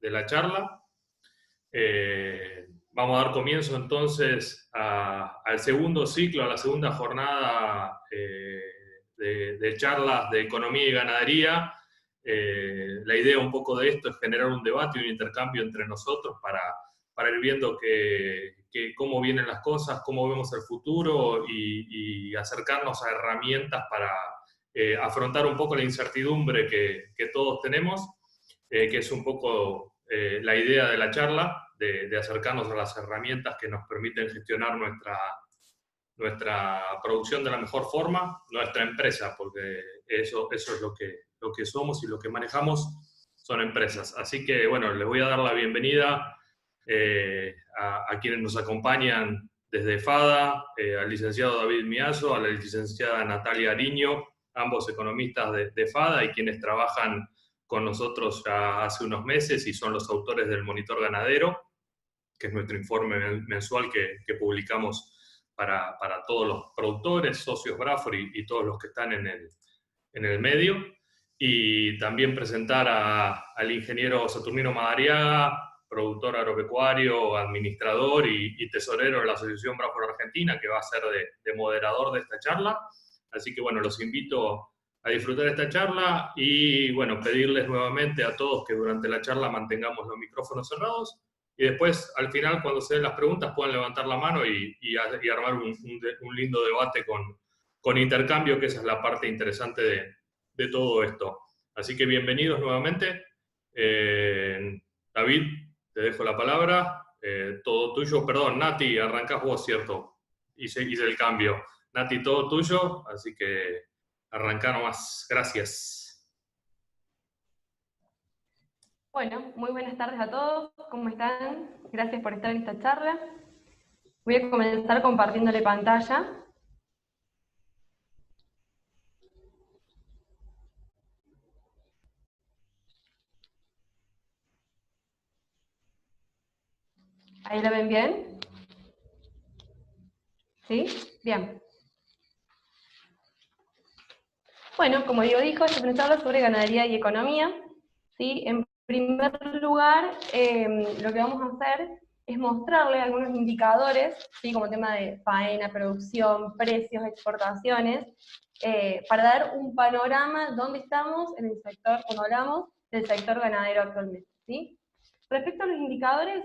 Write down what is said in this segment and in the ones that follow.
la charla. Vamos a dar comienzo entonces al segundo ciclo, a la segunda jornada de charlas de economía y ganadería. La idea un poco de esto es generar un debate y un intercambio entre nosotros para ir viendo cómo vienen las cosas, cómo vemos el futuro y acercarnos a herramientas para afrontar un poco la incertidumbre que todos tenemos, que es un poco la idea de la charla, de acercarnos a las herramientas que nos permiten gestionar nuestra producción de la mejor forma, nuestra empresa, porque eso es lo que somos y lo que manejamos son empresas. Así que, bueno, les voy a dar la bienvenida a quienes nos acompañan desde FADA, al licenciado David Miazo, a la licenciada Natalia Ariño, ambos economistas de FADA y quienes trabajan con nosotros ya hace unos meses y son los autores del Monitor Ganadero, que es nuestro informe mensual que publicamos para todos los productores, socios Braford y todos los que están en el medio. Y también presentar al ingeniero Saturnino Madariaga, productor agropecuario, administrador y tesorero de la Asociación Braford Argentina, que va a ser de moderador de esta charla. Así que, bueno, los invito a disfrutar esta charla y, bueno, pedirles nuevamente a todos que durante la charla mantengamos los micrófonos cerrados y después, al final, cuando se den las preguntas, puedan levantar la mano y armar un lindo debate con intercambio, que esa es la parte interesante de todo esto. Así que bienvenidos nuevamente. David, te dejo la palabra. Todo tuyo. Perdón, Nati, arrancás vos, ¿cierto? Hice el cambio. Nati, todo tuyo, así que arrancá nomás. Gracias. Bueno, muy buenas tardes a todos. ¿Cómo están? Gracias por estar en esta charla. Voy a comenzar compartiéndole pantalla. ¿Ahí la ven bien? ¿Sí? Bien. Bueno, como Diego dijo, esta es una charla sobre ganadería y economía. ¿Sí? En primer lugar, lo que vamos a hacer es mostrarle algunos indicadores, ¿sí? Como tema de faena, producción, precios, exportaciones, para dar un panorama dónde estamos en el sector, cuando hablamos del sector ganadero actualmente. ¿Sí? Respecto a los indicadores,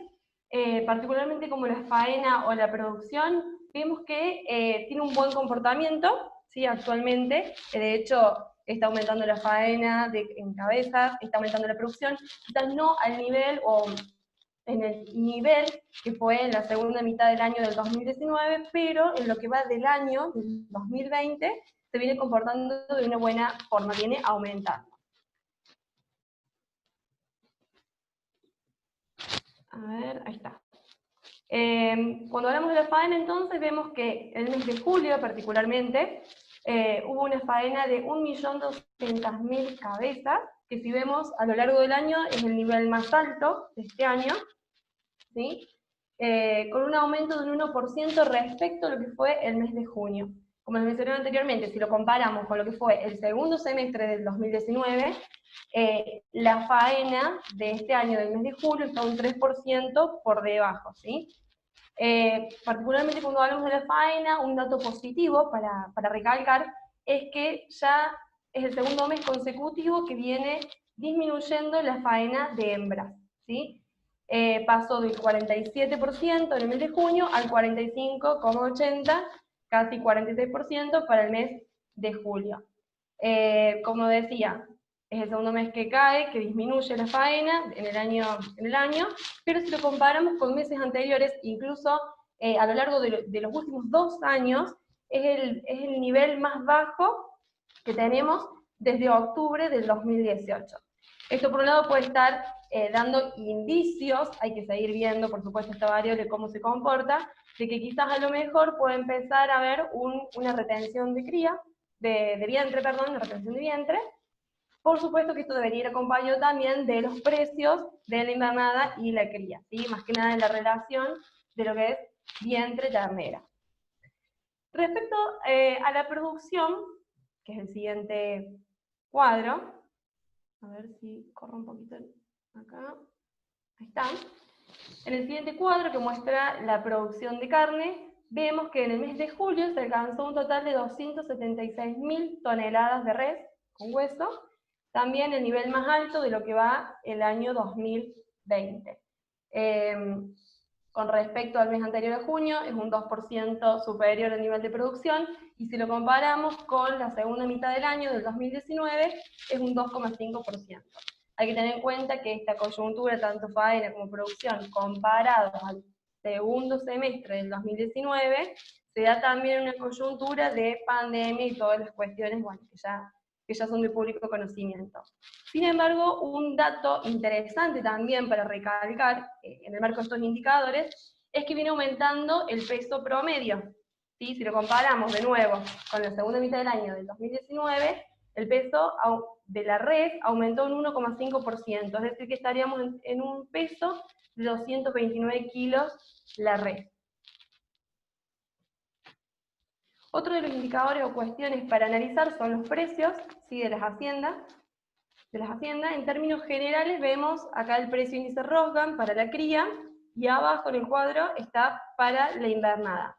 particularmente como la faena o la producción, vemos que tiene un buen comportamiento, ¿sí? Actualmente. De hecho, está aumentando la faena en cabezas, está aumentando la producción, quizás no al nivel o en el nivel que fue en la segunda mitad del año del 2019, pero en lo que va del año del 2020 se viene comportando de una buena forma, viene aumentando. A ver, ahí está. Cuando hablamos de la faena, entonces, vemos que el mes de julio, particularmente, hubo una faena de 1.200.000 cabezas, que si vemos a lo largo del año es el nivel más alto de este año, ¿sí? Con un aumento de un 1% respecto a lo que fue el mes de junio. Como les mencioné anteriormente, si lo comparamos con lo que fue el segundo semestre del 2019, la faena de este año, del mes de julio, está un 3% por debajo, ¿sí? Particularmente cuando hablamos de la faena, un dato positivo para recalcar es que ya es el segundo mes consecutivo que viene disminuyendo la faena de hembras, ¿sí? Pasó del 47% en el mes de junio al 45,80%, casi 46% para el mes de julio. Como decía, es el segundo mes que cae, que disminuye la faena en el año, pero si lo comparamos con meses anteriores, incluso a lo largo de los últimos 2 años, es el nivel más bajo que tenemos desde octubre del 2018. Esto por un lado puede estar dando indicios, hay que seguir viendo por supuesto esta variable cómo se comporta, de que quizás a lo mejor puede empezar a haber una retención de cría, de vientre, perdón, una retención de vientre. Por supuesto que esto debería ir acompañado también de los precios de la invernada y la cría, ¿sí? Más que nada en la relación de lo que es vientre-ternera. Respecto a la producción, que es el siguiente cuadro, a ver si corro un poquito acá. Ahí está. En el siguiente cuadro, que muestra la producción de carne, vemos que en el mes de julio se alcanzó un total de 276.000 toneladas de res con hueso, también el nivel más alto de lo que va el año 2020. Con respecto al mes anterior a junio, es un 2% superior al nivel de producción, y si lo comparamos con la segunda mitad del año, del 2019, es un 2,5%. Hay que tener en cuenta que esta coyuntura, tanto faena como producción, comparados al segundo semestre del 2019, se da también una coyuntura de pandemia y todas las cuestiones, bueno, que ya son de público conocimiento. Sin embargo, un dato interesante también para recalcar en el marco de estos indicadores es que viene aumentando el peso promedio. ¿Sí? Si lo comparamos de nuevo con la segunda mitad del año del 2019, el peso de la res aumentó un 1,5%, es decir que estaríamos en un peso de 229 kilos la res. Otro de los indicadores o cuestiones para analizar son los precios, ¿sí?, de las haciendas. En términos generales vemos acá el precio índice Rosgan para la cría, y abajo en el cuadro está para la invernada.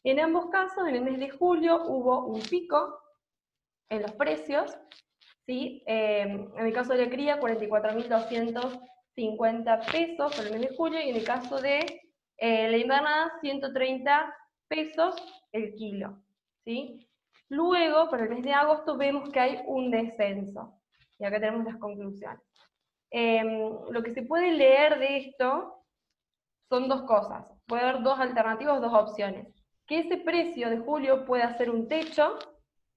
En ambos casos, en el mes de julio hubo un pico en los precios, ¿sí? En el caso de la cría, 44.250 pesos por el mes de julio, y en el caso de la invernada, 130 pesos el kilo, ¿sí? Luego, para el mes de agosto, vemos que hay un descenso. Y acá tenemos las conclusiones. Lo que se puede leer de esto son dos cosas. Puede haber dos alternativas, dos opciones. Que ese precio de julio pueda ser un techo,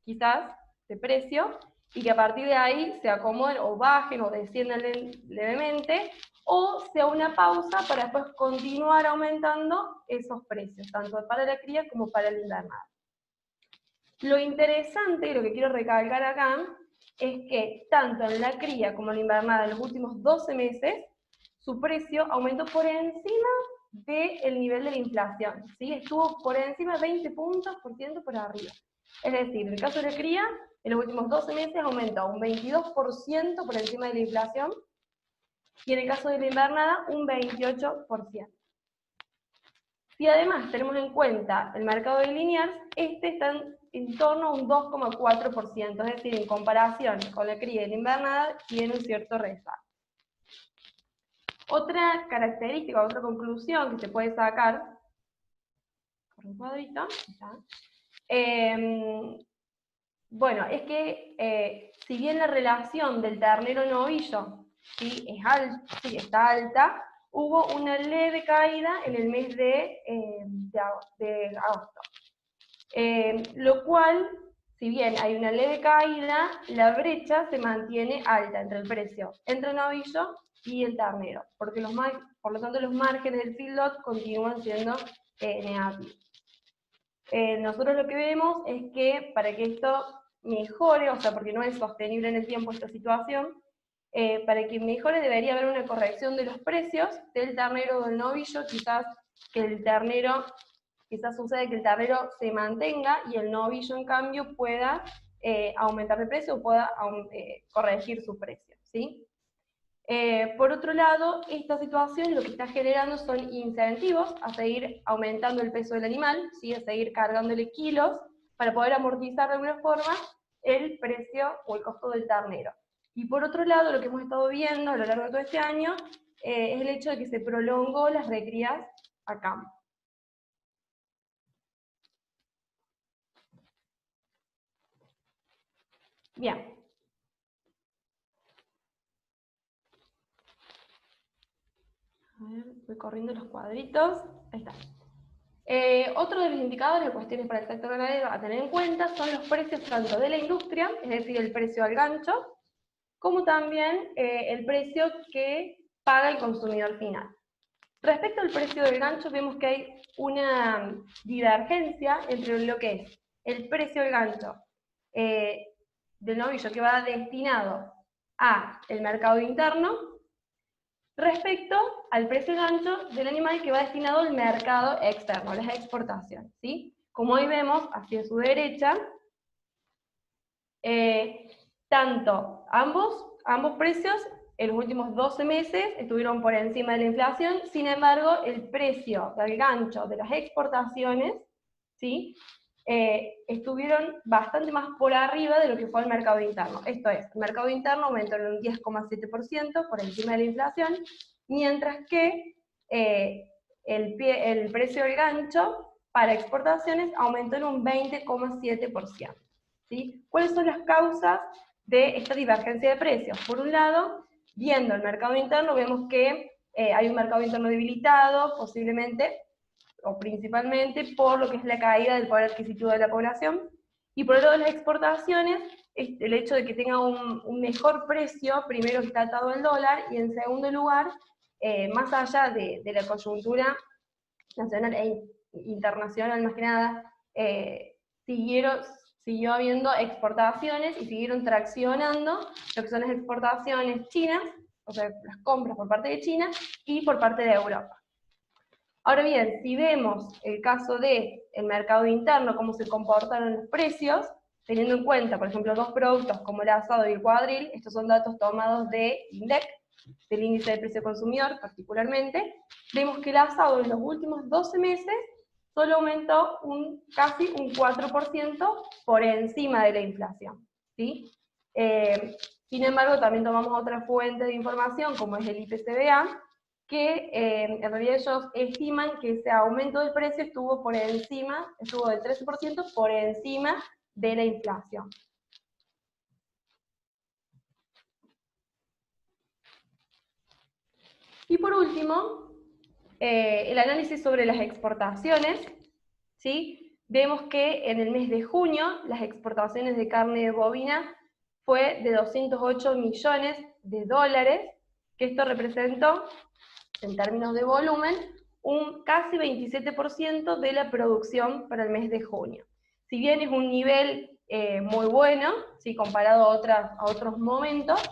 quizás, de precio, y que a partir de ahí se acomoden o bajen o desciendan levemente, o sea una pausa para después continuar aumentando esos precios, tanto para la cría como para el invernada. Lo interesante, y lo que quiero recalcar acá, es que tanto en la cría como en la invernada, en los últimos 12 meses, su precio aumentó por encima del nivel de la inflación, ¿sí? Estuvo por encima de 20 puntos por ciento por arriba. Es decir, en el caso de la cría, en los últimos 12 meses aumentó un 22% por encima de la inflación, y en el caso de la invernada, un 28%. Si además tenemos en cuenta el mercado de linears, este está en torno a un 2,4%, es decir, en comparación con la cría y la invernada, tiene un cierto rezago. Otra característica, otra conclusión que se puede sacar, por un cuadrito, bueno, es que si bien la relación del ternero novillo, ¿sí?, está alta, hubo una leve caída en el mes de agosto. Lo cual, si bien hay una leve caída, la brecha se mantiene alta entre el precio entre el novillo y el ternero, porque por lo tanto los márgenes del feedlot continúan siendo negativos. Nosotros lo que vemos es que para que esto mejore, o sea, porque no es sostenible en el tiempo esta situación, para que mejore debería haber una corrección de los precios del ternero o del novillo, quizás sucede que el ternero se mantenga y el novillo en cambio pueda aumentar de precio o pueda corregir su precio, ¿sí? Por otro lado, esta situación lo que está generando son incentivos a seguir aumentando el peso del animal, ¿sí?, a seguir cargándole kilos para poder amortizar de alguna forma el precio o el costo del ternero. Y por otro lado, lo que hemos estado viendo a lo largo de todo este año es el hecho de que se prolongó las recrías a campo. Bien. A ver, voy corriendo los cuadritos. Ahí está. Otro de los indicadores o cuestiones para el sector ganadero a tener en cuenta son los precios tanto de la industria, es decir, el precio al gancho, como también el precio que paga el consumidor final. Respecto al precio del gancho, vemos que hay una divergencia entre lo que es el precio del gancho del novillo que va destinado al mercado interno respecto al precio de gancho del animal que va destinado al mercado externo, a las exportaciones, ¿sí? Como hoy vemos, hacia su derecha, ambos precios en los últimos 12 meses estuvieron por encima de la inflación. Sin embargo, el precio del gancho de las exportaciones, ¿sí?, estuvieron bastante más por arriba de lo que fue el mercado interno. Esto es, el mercado interno aumentó en un 10,7% por encima de la inflación, mientras que el precio del gancho para exportaciones aumentó en un 20,7%. ¿Sí? ¿Cuáles son las causas de esta divergencia de precios? Por un lado, viendo el mercado interno, vemos que hay un mercado interno debilitado, posiblemente, o principalmente, por lo que es la caída del poder adquisitivo de la población, y por el lado de las exportaciones, el hecho de que tenga un mejor precio, primero que está atado al dólar, y en segundo lugar, más allá de la coyuntura nacional e internacional, más que nada, siguió habiendo exportaciones y siguieron traccionando lo que son las exportaciones chinas, o sea, las compras por parte de China y por parte de Europa. Ahora bien, si vemos el caso del mercado interno, cómo se comportaron los precios, teniendo en cuenta, por ejemplo, dos productos como el asado y el cuadril, estos son datos tomados de INDEC, del índice de precio consumidor particularmente, vemos que el asado en los últimos 12 meses solo aumentó casi un 4% por encima de la inflación, ¿sí? Sin embargo, también tomamos otra fuente de información, como es el IPCBA, que en realidad ellos estiman que ese aumento del precio estuvo del 13% por encima de la inflación. Y por último, el análisis sobre las exportaciones, ¿sí? Vemos que en el mes de junio las exportaciones de carne bovina fue de 208 millones de dólares, que esto representó, en términos de volumen, un casi 27% de la producción para el mes de junio. Si bien es un nivel muy bueno, ¿sí?, comparado a otros momentos,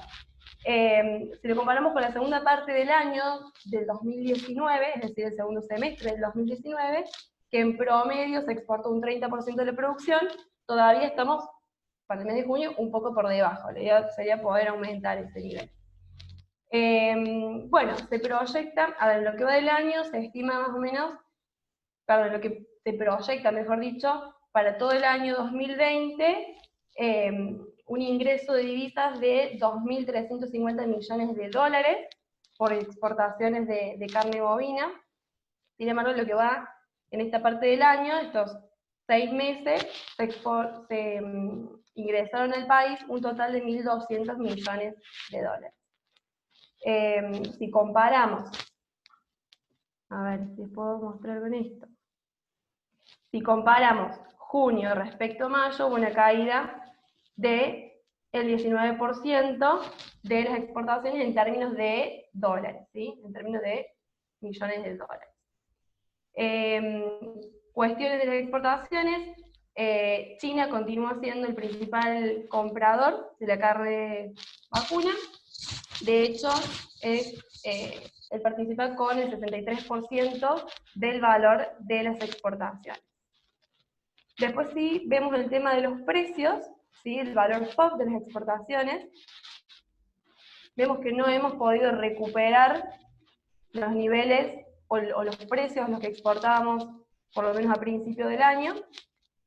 si lo comparamos con la segunda parte del año del 2019, es decir, el segundo semestre del 2019, que en promedio se exportó un 30% de la producción, todavía estamos, para el mes de junio, un poco por debajo. La idea sería poder aumentar ese nivel. Bueno, se proyecta, a ver, lo que va del año se estima más o menos, perdón, lo que se proyecta, mejor dicho, para todo el año 2020, un ingreso de divisas de 2.350 millones de dólares por exportaciones de carne bovina. Sin embargo, lo que va en esta parte del año, estos 6 meses, se ingresaron al país un total de 1.200 millones de dólares. Si comparamos, a ver si puedo mostrar con esto, si comparamos junio respecto a mayo, hubo una caída del 19% de las exportaciones en términos de dólares, ¿sí?, en términos de millones de dólares. Cuestiones de las exportaciones, China continúa siendo el principal comprador de la carne vacuna. De hecho, él participa con el 63% del valor de las exportaciones. Después sí vemos el tema de los precios, ¿sí?, el valor spot de las exportaciones. Vemos que no hemos podido recuperar los niveles o los precios a los que exportábamos, por lo menos a principio del año,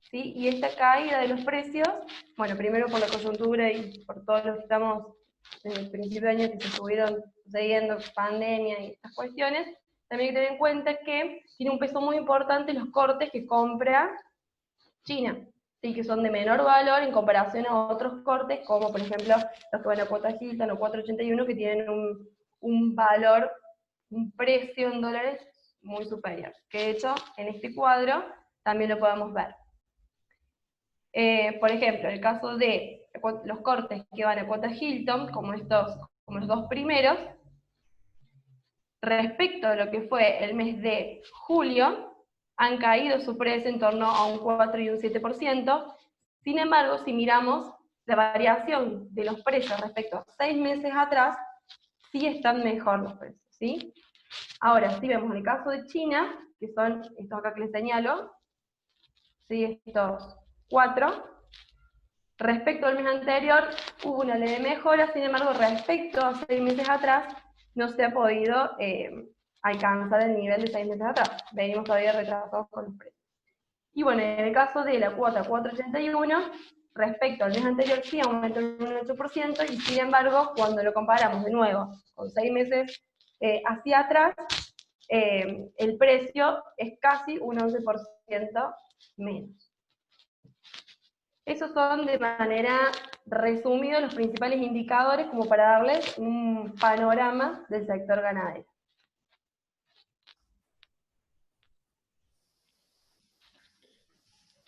¿sí? Y esta caída de los precios, bueno, primero por la coyuntura y por todo lo que estamos en el principio de año que se estuvieron sucediendo, pandemia y estas cuestiones, también hay que tener en cuenta que tiene un peso muy importante los cortes que compra China, ¿sí?, que son de menor valor en comparación a otros cortes, como por ejemplo los que van a cuota Hilton o 481, que tienen un valor, un precio en dólares muy superior, que de hecho en este cuadro también lo podemos ver. Por ejemplo, el caso de los cortes que van a cuota Hilton, como los dos primeros, respecto a lo que fue el mes de julio, han caído su precio en torno a un 4 y un 7%, sin embargo, si miramos la variación de los precios respecto a 6 meses atrás, sí están mejor los precios, ¿sí? Ahora, si vemos el caso de China, que son estos acá que les señalo, ¿sí?, estos 4, Respecto al mes anterior, hubo una leve mejora, sin embargo, respecto a 6 meses atrás, no se ha podido alcanzar el nivel de 6 meses atrás. Venimos todavía retrasados con los precios. Y bueno, en el caso de la cuota 481, respecto al mes anterior sí aumentó un 8%, y sin embargo, cuando lo comparamos de nuevo con 6 meses hacia atrás, el precio es casi un 11% menos. Esos son de manera resumida los principales indicadores como para darles un panorama del sector ganadero.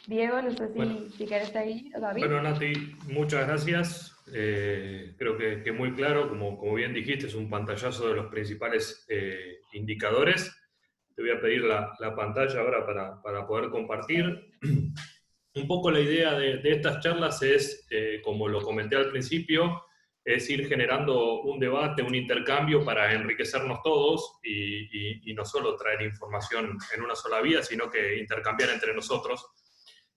Diego, no sé si querés seguir, David. Bueno, Nati, muchas gracias. Creo que muy claro, como bien dijiste, es un pantallazo de los principales indicadores. Te voy a pedir la pantalla ahora para poder compartir. Un poco la idea de estas charlas es, como lo comenté al principio, es ir generando un debate, un intercambio para enriquecernos todos y no solo traer información en una sola vía, sino que intercambiar entre nosotros.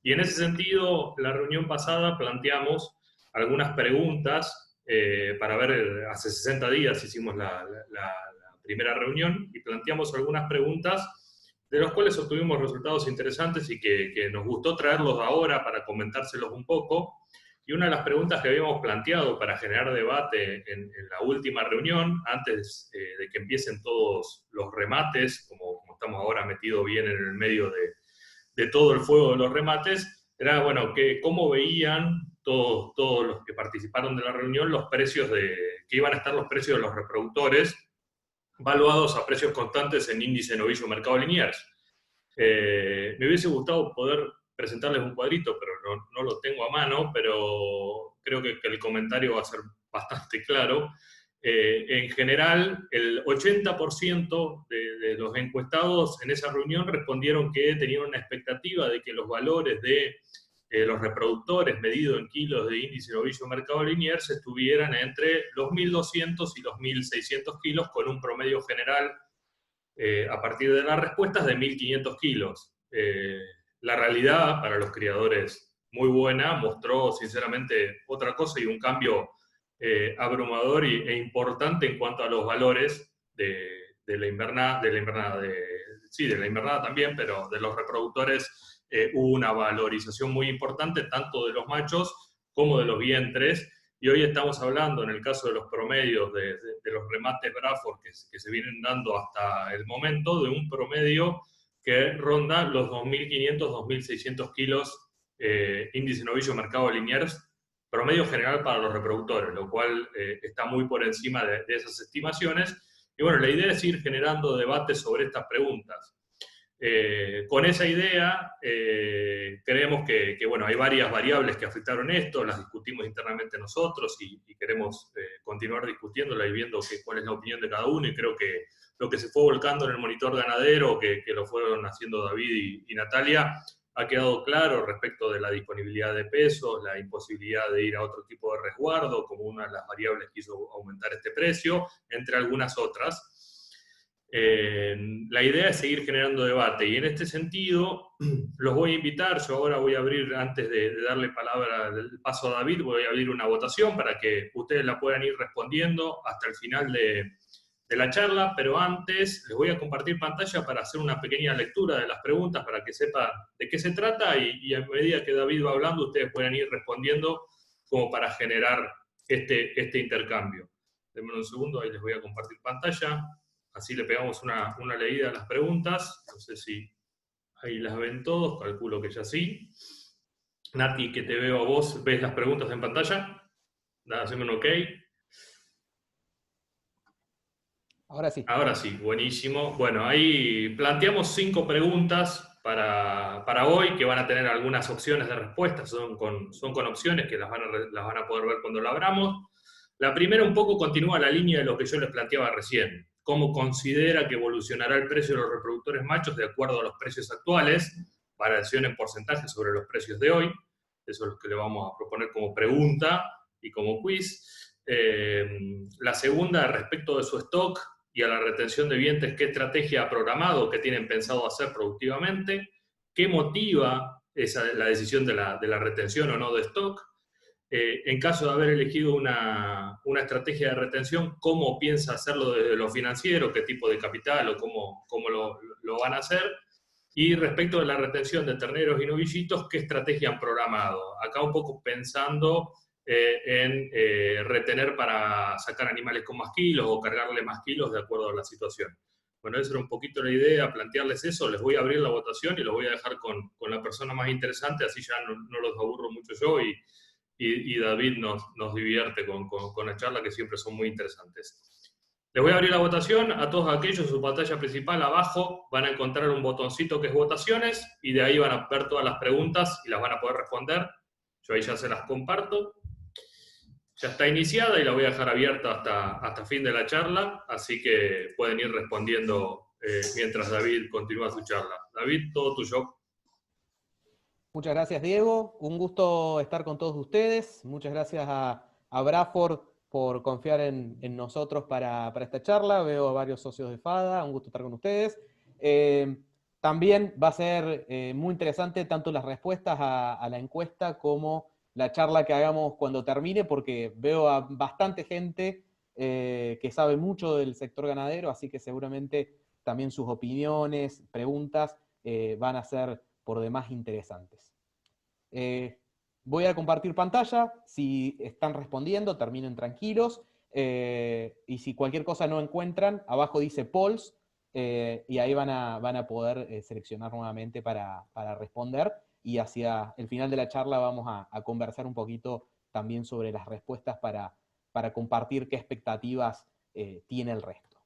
Y en ese sentido, la reunión pasada planteamos algunas preguntas para ver, hace 60 días hicimos la primera reunión y planteamos algunas preguntas de los cuales obtuvimos resultados interesantes y que nos gustó traerlos ahora para comentárselos un poco. Y una de las preguntas que habíamos planteado para generar debate en la última reunión, antes de que empiecen todos los remates, como estamos ahora metidos bien en el medio de todo el fuego de los remates, era, bueno, cómo veían todos los que participaron de la reunión los precios que iban a estar los precios de los reproductores, valuados a precios constantes en índice novillo mercado Liniers. Me hubiese gustado poder presentarles un cuadrito, pero no lo tengo a mano, pero creo que el comentario va a ser bastante claro. En general, el 80% de los encuestados en esa reunión respondieron que tenían una expectativa de que los valores de los reproductores medidos en kilos de índice novillo mercado Liniers estuvieran entre los 1.200 y los 1.600 kilos, con un promedio general a partir de las respuestas de 1.500 kilos. La realidad para los criadores muy buena, mostró sinceramente otra cosa y un cambio abrumador e importante en cuanto a los valores de la invernada, sí, de la invernada también, pero de los reproductores hubo una valorización muy importante, tanto de los machos como de los vientres, y hoy estamos hablando, en el caso de los promedios de los remates Braford que se vienen dando hasta el momento, de un promedio que ronda los 2.500, 2.600 kilos índice novillo mercado Liniers, promedio general para los reproductores, lo cual está muy por encima de esas estimaciones. Y bueno, la idea es ir generando debates sobre estas preguntas. Con esa idea, creemos que bueno, hay varias variables que afectaron esto, las discutimos internamente nosotros y queremos continuar discutiéndolas y viendo cuál es la opinión de cada uno, y creo que lo que se fue volcando en el monitor ganadero, que lo fueron haciendo David y Natalia, ha quedado claro respecto de la disponibilidad de pesos, la imposibilidad de ir a otro tipo de resguardo como una de las variables que hizo aumentar este precio, entre algunas otras. La idea es seguir generando debate, y en este sentido los voy a invitar. Yo ahora voy a abrir, antes de darle el paso a David, voy a abrir una votación para que ustedes la puedan ir respondiendo hasta el final de la charla, pero antes les voy a compartir pantalla para hacer una pequeña lectura de las preguntas para que sepan de qué se trata, y a medida que David va hablando ustedes pueden ir respondiendo como para generar este intercambio. Denme un segundo, ahí les voy a compartir pantalla. Así le pegamos una leída a las preguntas. No sé si ahí las ven todos, calculo que ya sí. Nati, que te veo a vos, ¿ves las preguntas en pantalla? Haceme un ok. Ahora sí. Ahora sí, buenísimo. Bueno, ahí planteamos 5 preguntas para hoy, que van a tener algunas opciones de respuesta, son con opciones que las van a poder ver cuando la abramos. La primera un poco continúa la línea de lo que yo les planteaba recién. ¿Cómo considera que evolucionará el precio de los reproductores machos de acuerdo a los precios actuales? Variación en porcentaje sobre los precios de hoy. Eso es lo que le vamos a proponer como pregunta y como quiz. La segunda, respecto de su stock y a la retención de vientres, ¿qué estrategia ha programado, qué tienen pensado hacer productivamente? ¿Qué motiva la decisión de la retención o no de stock? en caso de haber elegido una estrategia de retención, cómo piensa hacerlo desde lo financiero, qué tipo de capital o cómo lo van a hacer. Y respecto de la retención de terneros y novillitos, ¿qué estrategia han programado? Acá un poco pensando en retener para sacar animales con más kilos o cargarle más kilos de acuerdo a la situación. Bueno, esa era un poquito la idea, plantearles eso. Les voy a abrir la votación y los voy a dejar con la persona más interesante, así ya no los aburro mucho yo y David nos divierte con la charla, que siempre son muy interesantes. Les voy a abrir la votación a todos aquellos. En su pantalla principal abajo van a encontrar un botoncito que es votaciones y de ahí van a ver todas las preguntas y las van a poder responder. Yo ahí ya se las comparto. Ya está iniciada y la voy a dejar abierta hasta fin de la charla, así que pueden ir respondiendo mientras David continúa su charla. David, todo tuyo. Muchas gracias, Diego. Un gusto estar con todos ustedes. Muchas gracias a Braford por confiar en nosotros para esta charla. Veo a varios socios de FADA. Un gusto estar con ustedes. También va a ser muy interesante tanto las respuestas a la encuesta como la charla que hagamos cuando termine, porque veo a bastante gente que sabe mucho del sector ganadero, así que seguramente también sus opiniones, preguntas van a ser por demás interesantes. Voy a compartir pantalla. Si están respondiendo, terminen tranquilos. Y si cualquier cosa no encuentran, abajo dice polls, y ahí van a poder seleccionar nuevamente para responder. Y hacia el final de la charla vamos a conversar un poquito también sobre las respuestas para compartir qué expectativas tiene el resto.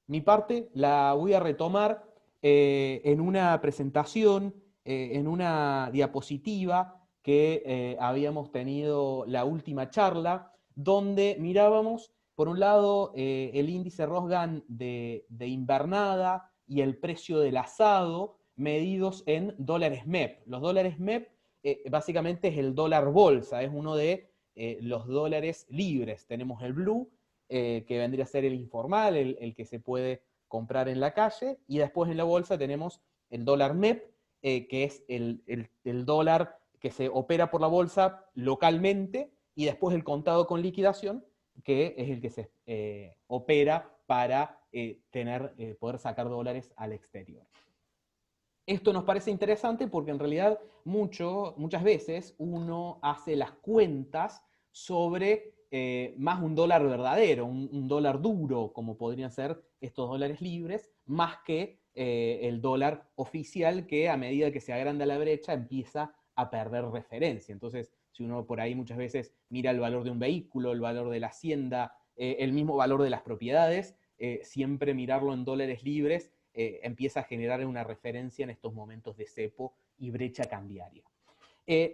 Mi parte la voy a retomar en una presentación, en una diapositiva que habíamos tenido la última charla, donde mirábamos, por un lado, el índice Rosgan de invernada y el precio del asado medidos en dólares MEP. Los dólares MEP básicamente es el dólar bolsa, es uno de los dólares libres. Tenemos el blue, que vendría a ser el informal, el que se puede comprar en la calle, y después en la bolsa tenemos el dólar MEP, que es el dólar que se opera por la bolsa localmente, y después el contado con liquidación, que es el que se opera para poder sacar dólares al exterior. Esto nos parece interesante porque en realidad muchas veces uno hace las cuentas sobre más un dólar verdadero, un dólar duro, como podrían ser estos dólares libres, más que el dólar oficial, que a medida que se agranda la brecha empieza a perder referencia. Entonces, si uno por ahí muchas veces mira el valor de un vehículo, el valor de la hacienda, el mismo valor de las propiedades, siempre mirarlo en dólares libres empieza a generar una referencia en estos momentos de cepo y brecha cambiaria.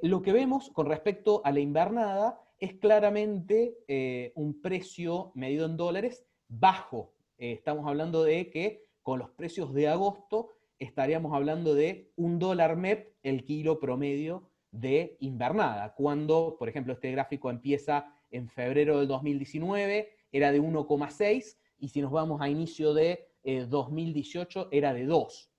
Lo que vemos con respecto a la invernada es claramente un precio medido en dólares bajo. Estamos hablando de que con los precios de agosto estaríamos hablando de $1 MEP el kilo promedio de invernada, cuando, por ejemplo, este gráfico empieza en febrero del 2019, era de 1,6, y si nos vamos a inicio de 2018 era de 2.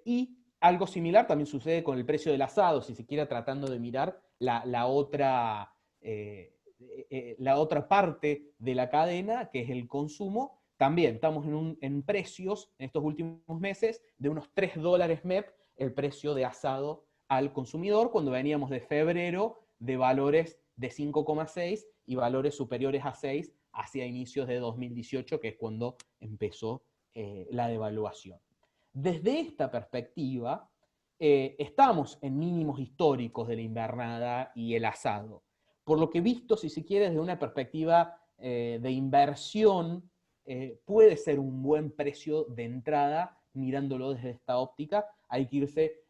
Y algo similar también sucede con el precio del asado, si se quiere, tratando de mirar la otra parte de la cadena, que es el consumo. También estamos en precios en estos últimos meses de unos $3 MEP el precio de asado al consumidor, cuando veníamos de febrero de valores de 5,6 y valores superiores a 6 hacia inicios de 2018, que es cuando empezó la devaluación. Desde esta perspectiva, estamos en mínimos históricos de la invernada y el asado. Por lo que visto, si se quiere, desde una perspectiva de inversión, puede ser un buen precio de entrada, mirándolo desde esta óptica. Hay que irse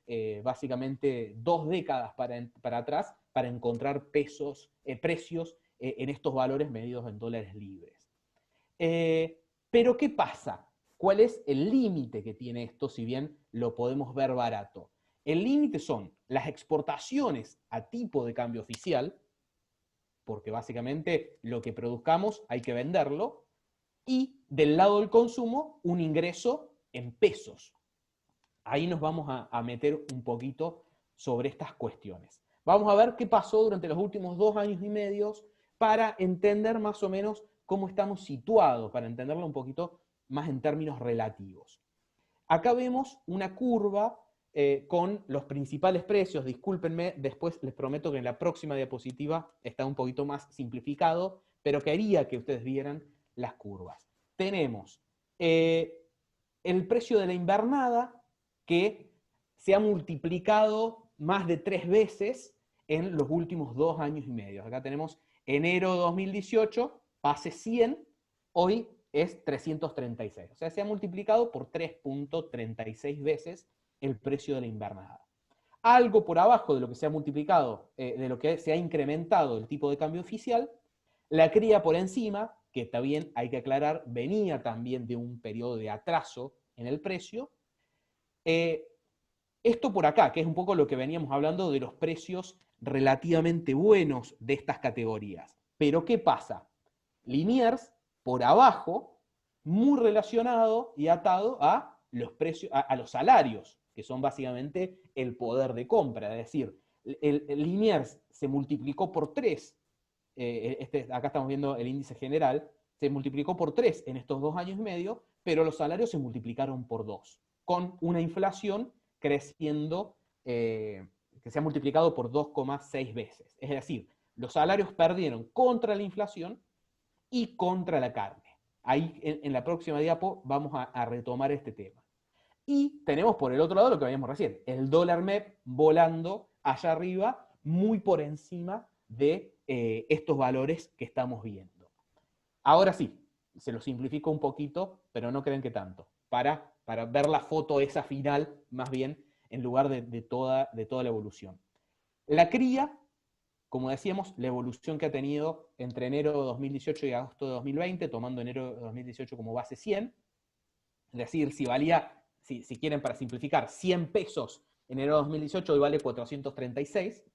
básicamente 2 décadas para atrás para encontrar precios en estos valores medidos en dólares libres. Pero ¿qué pasa? ¿Cuál es el límite que tiene esto, si bien lo podemos ver barato? El límite son las exportaciones a tipo de cambio oficial, porque básicamente lo que produzcamos hay que venderlo, y del lado del consumo, un ingreso en pesos. ahí nos vamos a meter un poquito sobre estas cuestiones. Vamos a ver qué pasó durante los últimos 2 años y medio para entender más o menos cómo estamos situados, para entenderlo un poquito más en términos relativos. Acá vemos una curva con los principales precios. Discúlpenme, después les prometo que en la próxima diapositiva está un poquito más simplificado, pero quería que ustedes vieran las curvas. Tenemos el precio de la invernada, que se ha multiplicado más de 3 veces en los últimos 2 años y medio. Acá tenemos enero de 2018, pase 100, hoy es 336. O sea, se ha multiplicado por 3.36 veces el precio de la invernada. Algo por abajo de lo que se ha multiplicado, de lo que se ha incrementado el tipo de cambio oficial, la cría por encima, que también hay que aclarar, venía también de un periodo de atraso en el precio. Esto por acá, que es un poco lo que veníamos hablando de los precios relativamente buenos de estas categorías. Pero ¿qué pasa? Liniers por abajo, muy relacionado y atado a los precios, a los salarios, que son básicamente el poder de compra. Es decir, el Liniers se multiplicó por 3, acá estamos viendo el índice general, se multiplicó por 3 en estos 2 años y medio, pero los salarios se multiplicaron por 2, con una inflación creciendo, que se ha multiplicado por 2,6 veces. Es decir, los salarios perdieron contra la inflación y contra la carne. Ahí en la próxima diapo vamos a retomar este tema. Y tenemos por el otro lado lo que veíamos recién, el dólar MEP volando allá arriba, muy por encima de estos valores que estamos viendo. Ahora sí, se lo simplifico un poquito, pero no creen que tanto, para ver la foto esa final, más bien, en lugar de toda la evolución. La cría, como decíamos, la evolución que ha tenido entre enero de 2018 y agosto de 2020, tomando enero de 2018 como base 100, es decir, si valía, si quieren para simplificar, 100 pesos en enero de 2018, hoy vale 436.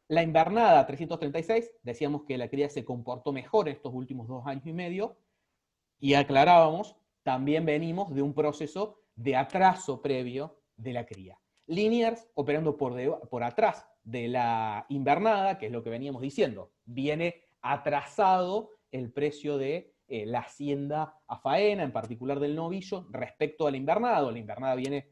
La invernada, 336, decíamos que la cría se comportó mejor en estos últimos 2 años y medio, y aclarábamos, también venimos de un proceso de atraso previo de la cría. Liniers operando por atrás de la invernada, que es lo que veníamos diciendo. Viene atrasado el precio de la hacienda a faena, en particular del novillo, respecto a la invernada. La invernada viene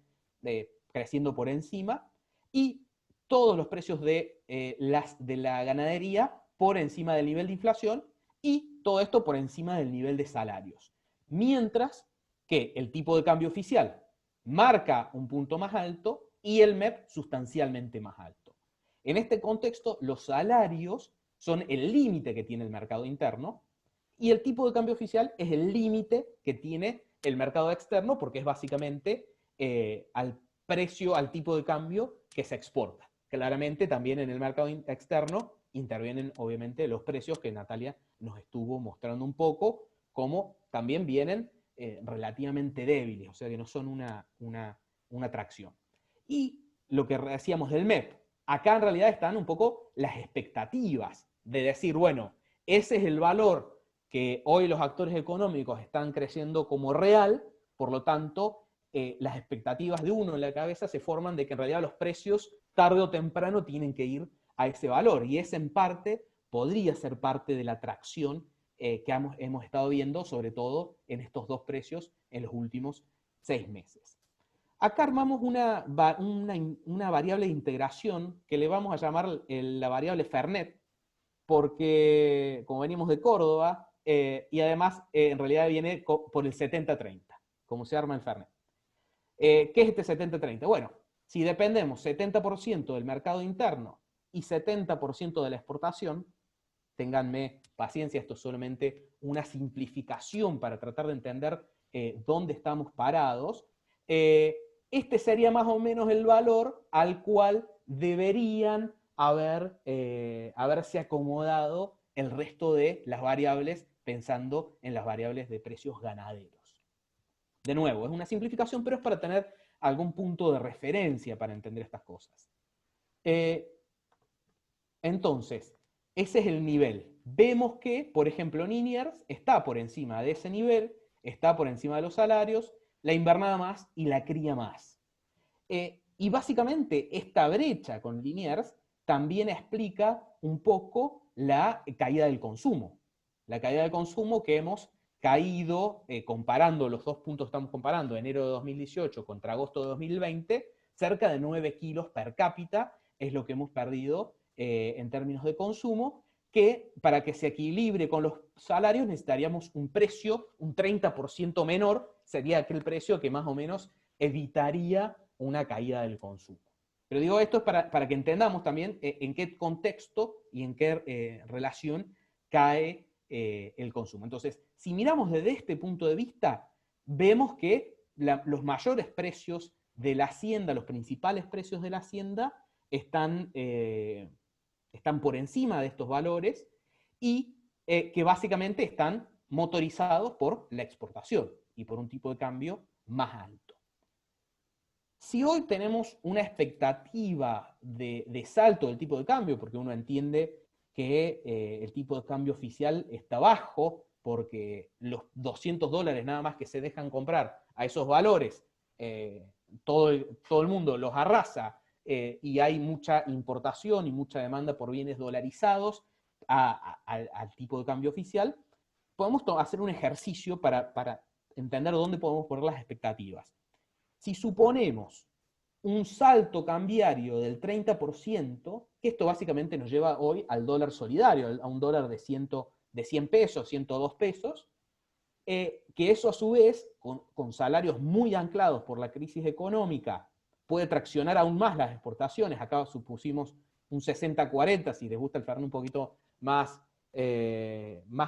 creciendo por encima. Y todos los precios de la ganadería por encima del nivel de inflación, y todo esto por encima del nivel de salarios. Mientras que el tipo de cambio oficial marca un punto más alto y el MEP sustancialmente más alto. En este contexto, los salarios son el límite que tiene el mercado interno y el tipo de cambio oficial es el límite que tiene el mercado externo, porque es básicamente al precio, al tipo de cambio que se exporta. Claramente también en el mercado externo intervienen obviamente los precios que Natalia nos estuvo mostrando un poco, como también vienen relativamente débiles, o sea que no son una atracción. Y lo que decíamos del MEP, acá en realidad están un poco las expectativas de decir, bueno, ese es el valor que hoy los actores económicos están creciendo como real, por lo tanto, las expectativas de uno en la cabeza se forman de que en realidad los precios tarde o temprano tienen que ir a ese valor, y ese en parte podría ser parte de la atracción que hemos estado viendo, sobre todo en estos 2 precios en los últimos 6 meses. Acá armamos una variable de integración que le vamos a llamar la variable Fernet, porque como venimos de Córdoba, y además en realidad viene por el 70-30, como se arma el Fernet. ¿Qué es este 70-30? Bueno, si dependemos 70% del mercado interno y 70% de la exportación, ténganme paciencia, esto es solamente una simplificación para tratar de entender dónde estamos parados, este sería más o menos el valor al cual deberían haberse acomodado el resto de las variables, pensando en las variables de precios ganaderos. De nuevo, es una simplificación, pero es para tener algún punto de referencia para entender estas cosas. Entonces, ese es el nivel. Vemos que, por ejemplo, Liniers está por encima de ese nivel, está por encima de los salarios, la invernada más y la cría más. Y básicamente esta brecha con Liniers también explica un poco la caída del consumo. La caída del consumo que hemos caído, comparando los dos puntos que estamos comparando, enero de 2018 contra agosto de 2020, cerca de 9 kilos per cápita es lo que hemos perdido en términos de consumo, que para que se equilibre con los salarios necesitaríamos un precio un 30% menor, sería aquel precio que más o menos evitaría una caída del consumo. Pero digo esto es para que entendamos también en qué contexto y en qué relación cae el consumo. Entonces, si miramos desde este punto de vista, vemos que los mayores precios de la hacienda, los principales precios de la hacienda, están por encima de estos valores y que básicamente están motorizados por la exportación y por un tipo de cambio más alto. Si hoy tenemos una expectativa de salto del tipo de cambio, porque uno entiende que el tipo de cambio oficial está bajo, porque los $200 nada más que se dejan comprar a esos valores, todo el mundo los arrasa, y hay mucha importación y mucha demanda por bienes dolarizados al tipo de cambio oficial, podemos hacer un ejercicio para entender dónde podemos poner las expectativas. Si suponemos un salto cambiario del 30%, que esto básicamente nos lleva hoy al dólar solidario, a un dólar de 100 pesos, 102 pesos, que eso a su vez, con salarios muy anclados por la crisis económica, puede traccionar aún más las exportaciones. Acá supusimos un 60-40, si les gusta el Fernet un poquito más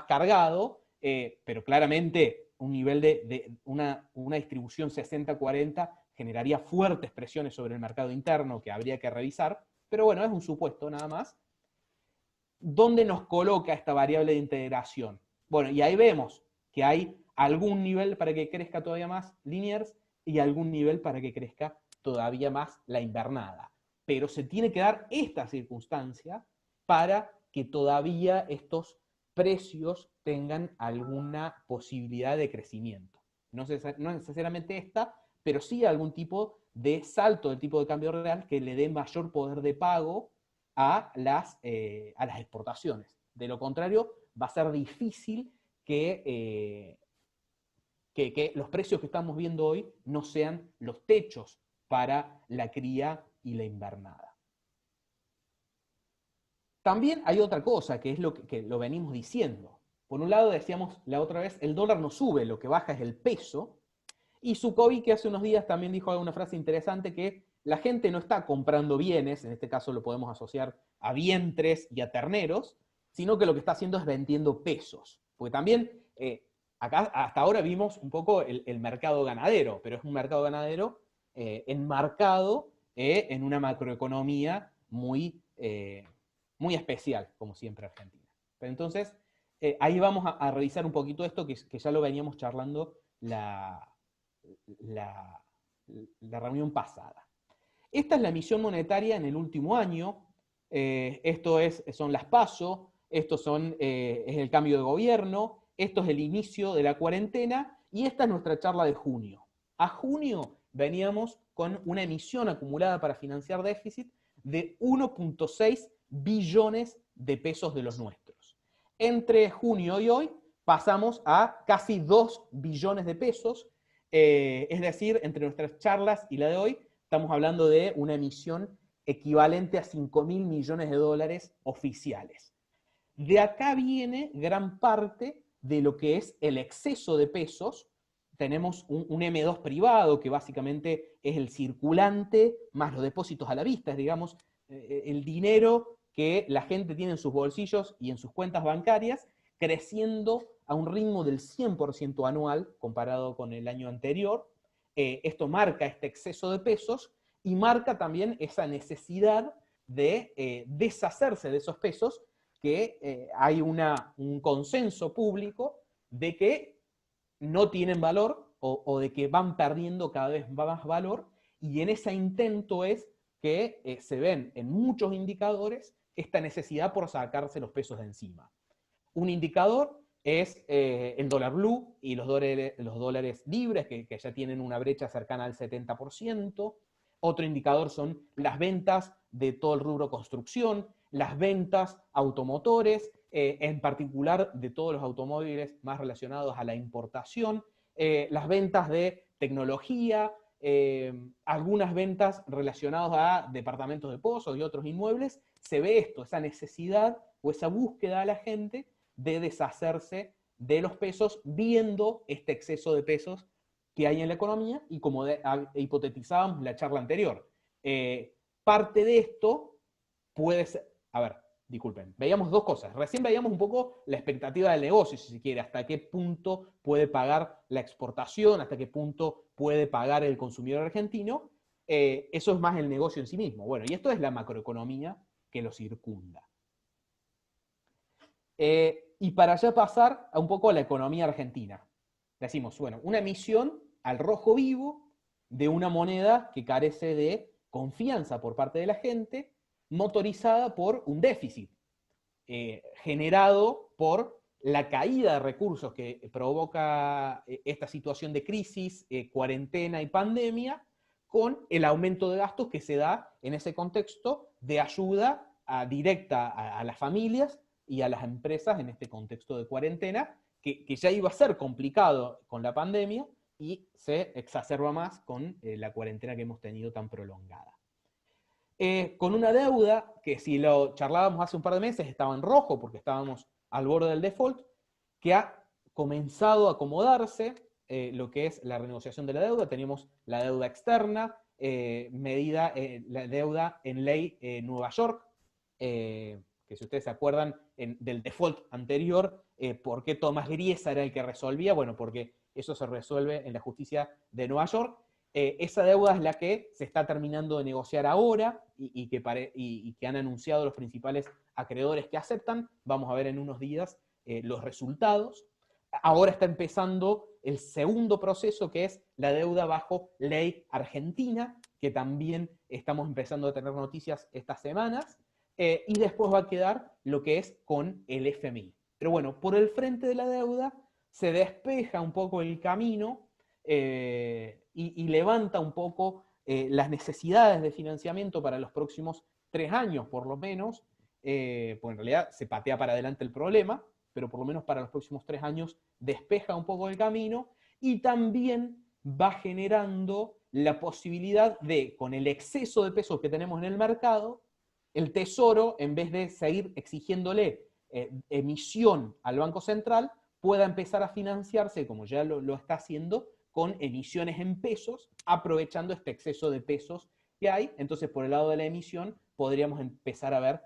cargado, pero claramente un nivel de una distribución 60-40 generaría fuertes presiones sobre el mercado interno que habría que revisar, pero bueno, es un supuesto nada más. ¿Dónde nos coloca esta variable de integración? Bueno, y ahí vemos que hay algún nivel para que crezca todavía más Liniers y algún nivel para que crezca todavía más la invernada. Pero se tiene que dar esta circunstancia para que todavía estos precios tengan alguna posibilidad de crecimiento. No necesariamente esta, pero sí algún tipo de salto del tipo de cambio real que le dé mayor poder de pago a las exportaciones. De lo contrario, va a ser difícil que los precios que estamos viendo hoy no sean los techos para la cría y la invernada. También hay otra cosa, que es lo que lo venimos diciendo. Por un lado, decíamos la otra vez, el dólar no sube, lo que baja es el peso. Y Zuccotti, que hace unos días también dijo una frase interesante, que la gente no está comprando bienes, en este caso lo podemos asociar a vientres y a terneros, sino que lo que está haciendo es vendiendo pesos. Porque también, acá hasta ahora vimos un poco el mercado ganadero, pero es un mercado ganadero enmarcado en una macroeconomía muy especial, como siempre Argentina. Pero entonces, ahí vamos a revisar un poquito esto que ya lo veníamos charlando la reunión pasada. Esta es la emisión monetaria en el último año. Esto son las PASO, es el cambio de gobierno, esto es el inicio de la cuarentena, y esta es nuestra charla de junio. A junio veníamos con una emisión acumulada para financiar déficit de 1.6 billones de pesos de los nuestros. Entre junio y hoy pasamos a casi 2 billones de pesos, es decir, entre nuestras charlas y la de hoy, estamos hablando de una emisión equivalente a 5.000 millones de dólares oficiales. De acá viene gran parte de lo que es el exceso de pesos. Tenemos un M2 privado, que básicamente es el circulante más los depósitos a la vista, es, digamos, el dinero que la gente tiene en sus bolsillos y en sus cuentas bancarias, creciendo a un ritmo del 100% anual comparado con el año anterior. Esto marca este exceso de pesos y marca también esa necesidad de deshacerse de esos pesos, que hay un consenso público de que no tienen valor o de que van perdiendo cada vez más valor, y en ese intento es que se ven en muchos indicadores esta necesidad por sacarse los pesos de encima. Un indicador es el dólar blue y los dólares libres, que ya tienen una brecha cercana al 70%. Otro indicador son las ventas de todo el rubro construcción, las ventas automotores, en particular de todos los automóviles más relacionados a la importación, las ventas de tecnología, algunas ventas relacionadas a departamentos de pozos y otros inmuebles. Se ve esto, esa necesidad o esa búsqueda de la gente de deshacerse de los pesos, viendo este exceso de pesos que hay en la economía y como hipotetizábamos en la charla anterior. Parte de esto puede ser, a ver, disculpen, veíamos dos cosas. Recién veíamos un poco la expectativa del negocio, si se quiere, hasta qué punto puede pagar la exportación, hasta qué punto puede pagar el consumidor argentino. Eso es más el negocio en sí mismo. Bueno, y esto es la macroeconomía que lo circunda. Y para ya pasar a un poco a la economía argentina. Decimos, bueno, una emisión al rojo vivo de una moneda que carece de confianza por parte de la gente, motorizada por un déficit generado por la caída de recursos que provoca esta situación de crisis, cuarentena y pandemia, con el aumento de gastos que se da en ese contexto de ayuda directa a las familias y a las empresas en este contexto de cuarentena, que ya iba a ser complicado con la pandemia y se exacerba más con la cuarentena que hemos tenido tan prolongada. Con una deuda que, si lo charlábamos hace un par de meses, estaba en rojo porque estábamos al borde del default, que ha comenzado a acomodarse lo que es la renegociación de la deuda. Tenemos la deuda externa, medida la deuda en ley Nueva York, que si ustedes se acuerdan del default anterior, ¿por qué Tomás Griesa era el que resolvía? Bueno, porque eso se resuelve en la justicia de Nueva York. Esa deuda es la que se está terminando de negociar ahora y que han anunciado los principales acreedores que aceptan. Vamos a ver en unos días los resultados. Ahora está empezando el segundo proceso, que es la deuda bajo ley argentina, que también estamos empezando a tener noticias estas semanas. Y después va a quedar lo que es con el FMI. Pero bueno, por el frente de la deuda se despeja un poco el camino y levanta un poco las necesidades de financiamiento para los próximos 3 años, por lo menos, porque en realidad se patea para adelante el problema, pero por lo menos para los próximos 3 años despeja un poco el camino y también va generando la posibilidad de, con el exceso de pesos que tenemos en el mercado, el Tesoro, en vez de seguir exigiéndole emisión al Banco Central, pueda empezar a financiarse, como ya lo está haciendo, con emisiones en pesos, aprovechando este exceso de pesos que hay. Entonces, por el lado de la emisión, podríamos empezar a ver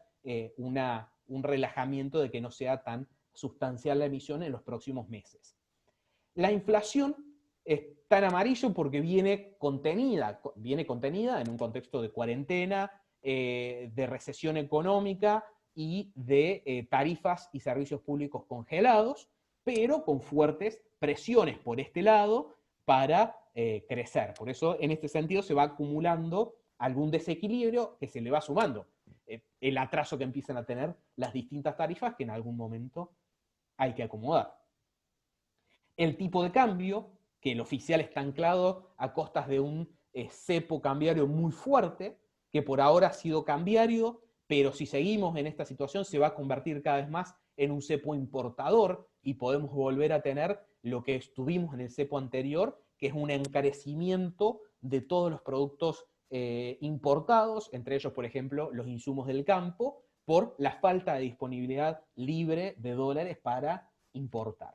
un relajamiento de que no sea tan sustancial la emisión en los próximos meses. La inflación está en amarillo porque viene contenida en un contexto de cuarentena, de recesión económica y de tarifas y servicios públicos congelados, pero con fuertes presiones por este lado para crecer. Por eso, en este sentido, se va acumulando algún desequilibrio que se le va sumando. El atraso que empiezan a tener las distintas tarifas que en algún momento hay que acomodar. El tipo de cambio, que el oficial está anclado a costas de un cepo cambiario muy fuerte, que por ahora ha sido cambiario, pero si seguimos en esta situación se va a convertir cada vez más en un cepo importador y podemos volver a tener lo que estuvimos en el cepo anterior, que es un encarecimiento de todos los productos importados, entre ellos, por ejemplo, los insumos del campo, por la falta de disponibilidad libre de dólares para importar.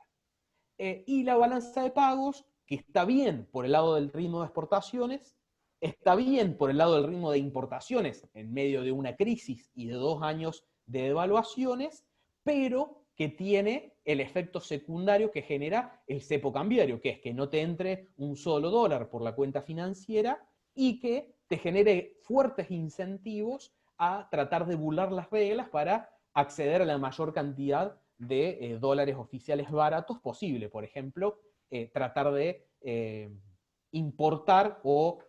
Y la balanza de pagos, que está bien por el lado del ritmo de exportaciones, está bien por el lado del ritmo de importaciones en medio de una crisis y de 2 años de devaluaciones, pero que tiene el efecto secundario que genera el cepo cambiario, que es que no te entre un solo dólar por la cuenta financiera y que te genere fuertes incentivos a tratar de burlar las reglas para acceder a la mayor cantidad de dólares oficiales baratos posible. Por ejemplo, tratar de importar o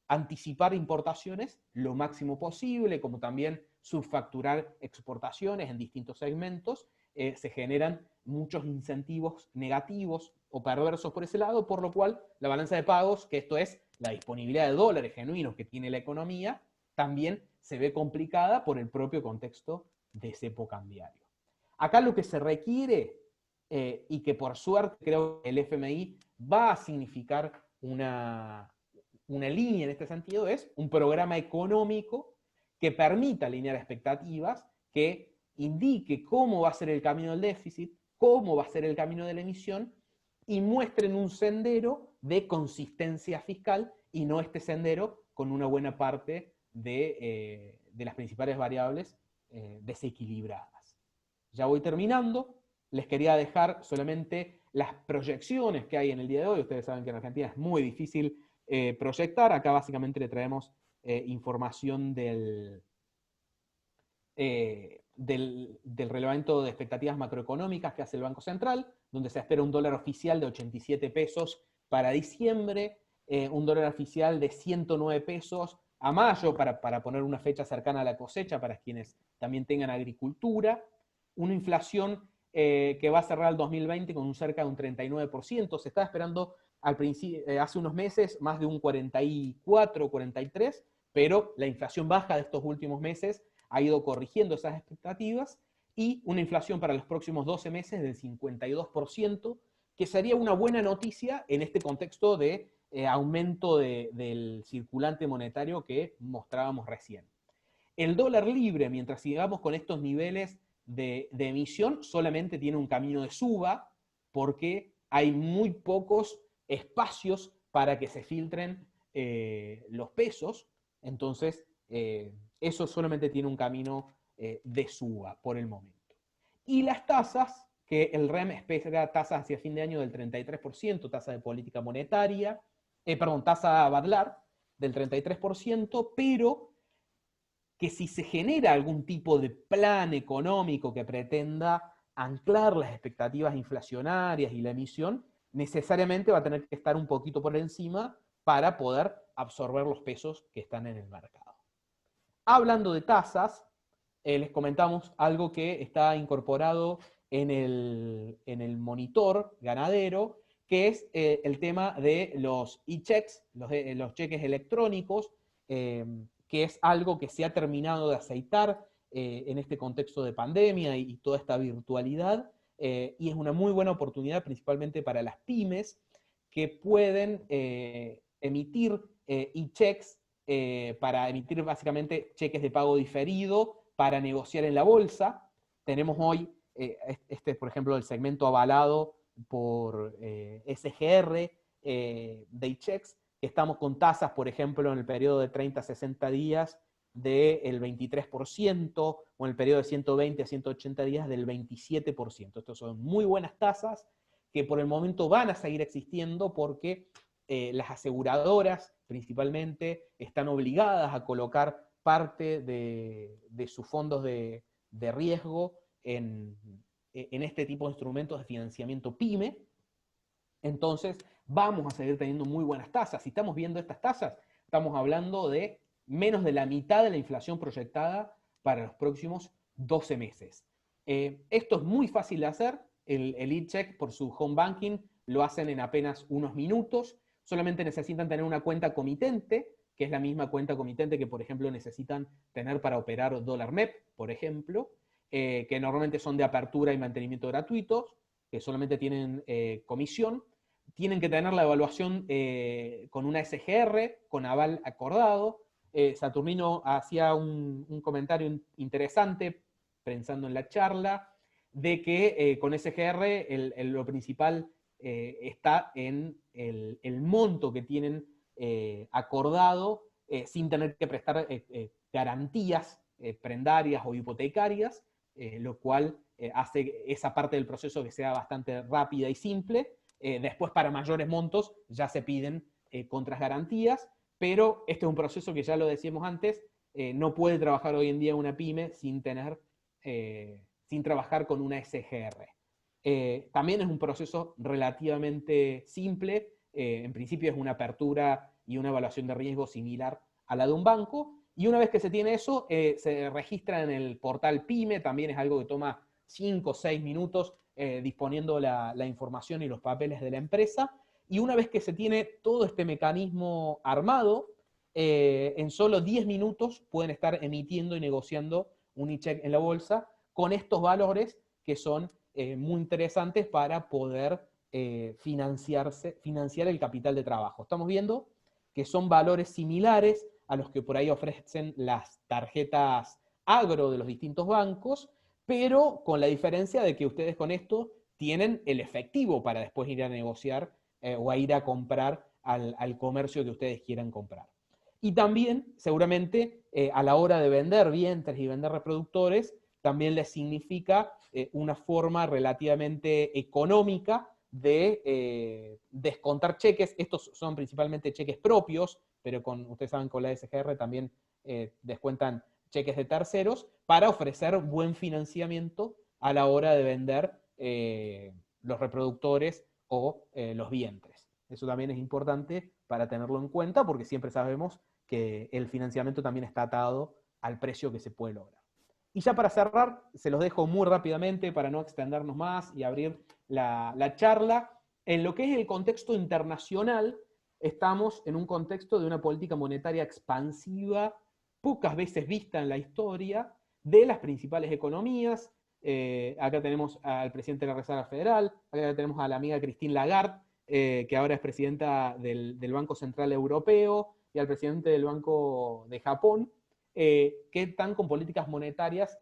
anticipar importaciones lo máximo posible, como también subfacturar exportaciones en distintos segmentos. Se generan muchos incentivos negativos o perversos por ese lado, por lo cual la balanza de pagos, que esto es la disponibilidad de dólares genuinos que tiene la economía, también se ve complicada por el propio contexto de cepo cambiario. Acá lo que se requiere, y que por suerte creo que el FMI va a significar una línea en este sentido, es un programa económico que permita alinear expectativas, que indique cómo va a ser el camino del déficit, cómo va a ser el camino de la emisión, y muestren un sendero de consistencia fiscal y no este sendero con una buena parte de las principales variables desequilibradas. Ya voy terminando. Les quería dejar solamente las proyecciones que hay en el día de hoy. Ustedes saben que en Argentina es muy difícil proyectar. Acá básicamente le traemos información del relevamiento de expectativas macroeconómicas que hace el Banco Central, donde se espera un dólar oficial de 87 pesos para diciembre, un dólar oficial de 109 pesos a mayo, para poner una fecha cercana a la cosecha, para quienes también tengan agricultura, una inflación que va a cerrar el 2020 con un cerca de un 39%, se estaba esperando al principio, hace unos meses más de un 44, 43, pero la inflación baja de estos últimos meses ha ido corrigiendo esas expectativas, y una inflación para los próximos 12 meses del 52%, que sería una buena noticia en este contexto de aumento del circulante monetario que mostrábamos recién. El dólar libre, mientras sigamos con estos niveles de emisión, solamente tiene un camino de suba, porque hay muy pocos espacios para que se filtren los pesos. Entonces, eso solamente tiene un camino de suba por el momento. Y las tasas, que el REM espera tasas hacia fin de año del 33%, tasa de política monetaria, tasa Badlar del 33%, pero que si se genera algún tipo de plan económico que pretenda anclar las expectativas inflacionarias y la emisión, necesariamente va a tener que estar un poquito por encima para poder absorber los pesos que están en el mercado. Hablando de tasas, les comentamos algo que está incorporado en el monitor ganadero, que es el tema de los e-checks, los cheques electrónicos, que es algo que se ha terminado de aceitar en este contexto de pandemia y toda esta virtualidad, y es una muy buena oportunidad principalmente para las pymes que pueden emitir e-checks para emitir básicamente cheques de pago diferido para negociar en la bolsa. Tenemos hoy, por ejemplo, el segmento avalado por SGR de e-checks, que estamos con tasas, por ejemplo, en el periodo de 30 a 60 días del 23%, o en el periodo de 120 a 180 días del 27%. Estas son muy buenas tasas que por el momento van a seguir existiendo porque las aseguradoras principalmente están obligadas a colocar parte de sus fondos de riesgo en este tipo de instrumentos de financiamiento PYME. Entonces vamos a seguir teniendo muy buenas tasas. Si estamos viendo estas tasas, estamos hablando de menos de la mitad de la inflación proyectada para los próximos 12 meses. Esto es muy fácil de hacer. El e-check por su home banking lo hacen en apenas unos minutos. Solamente necesitan tener una cuenta comitente, que es la misma cuenta comitente que, por ejemplo, necesitan tener para operar dólar MEP, por ejemplo, que normalmente son de apertura y mantenimiento gratuitos, que solamente tienen comisión. Tienen que tener la evaluación con una SGR, con aval acordado. Saturnino hacía un comentario interesante, pensando en la charla, de que con SGR lo principal está en el monto que tienen acordado, sin tener que prestar garantías prendarias o hipotecarias, lo cual hace esa parte del proceso que sea bastante rápida y simple. Después, para mayores montos, ya se piden contrasgarantías, pero este es un proceso que, ya lo decíamos antes, no puede trabajar hoy en día una pyme sin trabajar con una SGR. También es un proceso relativamente simple. En principio es una apertura y una evaluación de riesgo similar a la de un banco, y una vez que se tiene eso, se registra en el portal PYME. También es algo que toma 5 o 6 minutos disponiendo la información y los papeles de la empresa, y una vez que se tiene todo este mecanismo armado, en solo 10 minutos pueden estar emitiendo y negociando un e-check en la bolsa con estos valores que son muy interesantes para poder financiar el capital de trabajo. Estamos viendo que son valores similares a los que por ahí ofrecen las tarjetas agro de los distintos bancos, pero con la diferencia de que ustedes con esto tienen el efectivo para después ir a negociar o a ir a comprar al comercio que ustedes quieran comprar. Y también, seguramente, a la hora de vender vientres y vender reproductores, también les significa una forma relativamente económica de descontar cheques. Estos son principalmente cheques propios, pero ustedes saben, con la SGR también descuentan cheques de terceros para ofrecer buen financiamiento a la hora de vender los reproductores o los vientres. Eso también es importante para tenerlo en cuenta, porque siempre sabemos que el financiamiento también está atado al precio que se puede lograr. Y ya para cerrar, se los dejo muy rápidamente para no extendernos más y abrir la charla. En lo que es el contexto internacional, estamos en un contexto de una política monetaria expansiva, pocas veces vista en la historia, de las principales economías. Acá tenemos al presidente de la Reserva Federal, acá tenemos a la amiga Christine Lagarde, que ahora es presidenta del Banco Central Europeo, y al presidente del Banco de Japón, que están con políticas monetarias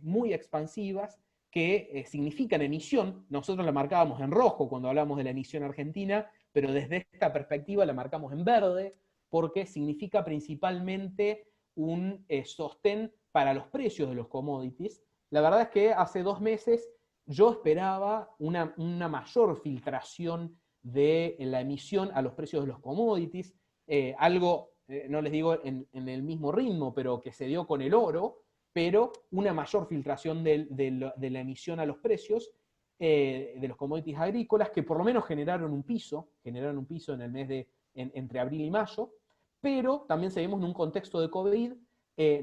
muy expansivas que significan emisión. Nosotros la marcábamos en rojo cuando hablamos de la emisión argentina, pero desde esta perspectiva la marcamos en verde, porque significa principalmente un sostén para los precios de los commodities. La verdad es que hace 2 meses yo esperaba una mayor filtración de la emisión a los precios de los commodities, algo, no les digo en el mismo ritmo, pero que se dio con el oro, pero una mayor filtración de la emisión a los precios de los commodities agrícolas, que por lo menos generaron un piso en el mes entre abril y mayo, pero también seguimos en un contexto de COVID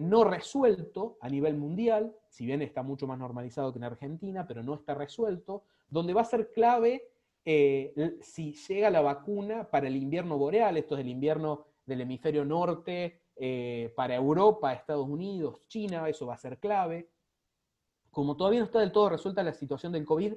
no resuelto a nivel mundial, si bien está mucho más normalizado que en Argentina, pero no está resuelto, donde va a ser clave si llega la vacuna para el invierno boreal. Esto es el invierno del hemisferio norte, para Europa, Estados Unidos, China, eso va a ser clave. Como todavía no está del todo resuelta la situación del COVID,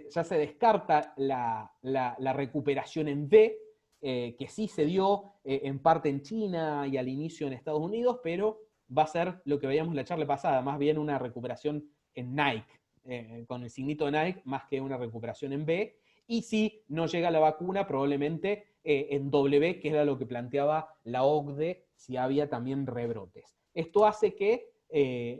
ya se descarta la recuperación en V, que sí se dio en parte en China y al inicio en Estados Unidos, pero va a ser lo que veíamos en la charla pasada, más bien una recuperación en Nike, con el signito de Nike, más que una recuperación en V. Y si no llega la vacuna, probablemente en W, que era lo que planteaba la OCDE, si había también rebrotes. Esto hace que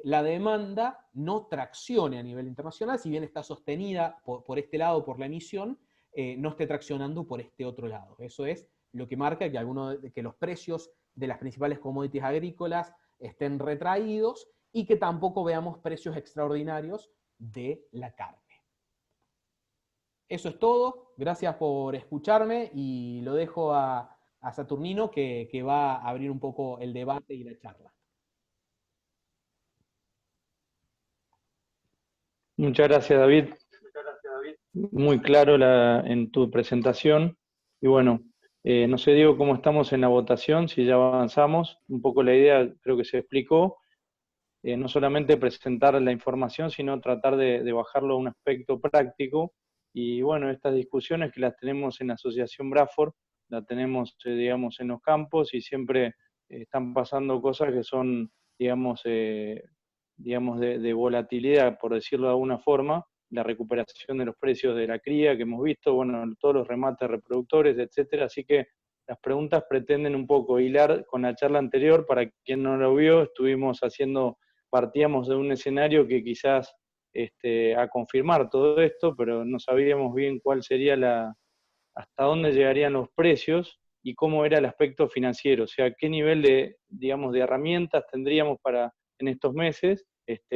la demanda no traccione a nivel internacional, si bien está sostenida por este lado, por la emisión, no esté traccionando por este otro lado. Eso es lo que marca que los precios de las principales commodities agrícolas estén retraídos y que tampoco veamos precios extraordinarios de la carne. Eso es todo. Gracias por escucharme y lo dejo a Saturnino, que va a abrir un poco el debate y la charla. Muchas gracias, David. Muy claro en tu presentación. Y bueno, no sé, Diego, cómo estamos en la votación, si ya avanzamos. Un poco la idea creo que se explicó. No solamente presentar la información, sino tratar de bajarlo a un aspecto práctico. Y bueno, estas discusiones que las tenemos en la Asociación Bradford, las tenemos, digamos, en los campos, y siempre están pasando cosas que son, digamos, de volatilidad, por decirlo de alguna forma, la recuperación de los precios de la cría que hemos visto, bueno, todos los remates reproductores, etcétera. Así que las preguntas pretenden un poco hilar con la charla anterior. Para quien no lo vio, partíamos de un escenario que quizás a confirmar todo esto, pero no sabíamos bien cuál sería hasta dónde llegarían los precios y cómo era el aspecto financiero, o sea, qué nivel de herramientas tendríamos en estos meses,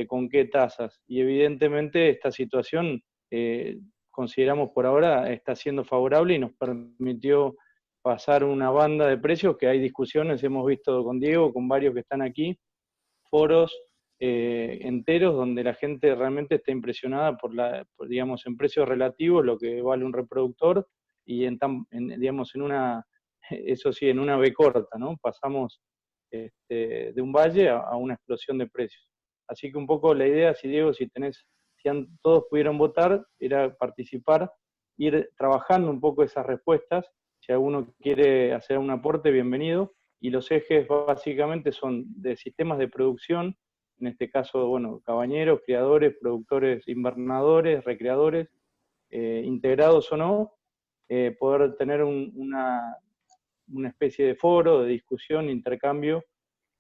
con qué tasas. Y evidentemente esta situación, consideramos por ahora, está siendo favorable y nos permitió pasar una banda de precios que hay discusiones, hemos visto con Diego, con varios que están aquí, foros enteros donde la gente realmente está impresionada digamos, en precios relativos, lo que vale un reproductor, y digamos, eso sí, en una B corta, ¿no? Pasamos de un valle a una explosión de precios. Así que un poco la idea, Diego, todos pudieron votar, era participar, ir trabajando un poco esas respuestas. Si alguno quiere hacer un aporte, bienvenido. Y los ejes básicamente son de sistemas de producción, en este caso, bueno, cabañeros, criadores, productores, invernadores, recreadores, integrados o no, poder tener una especie de foro, de discusión, intercambio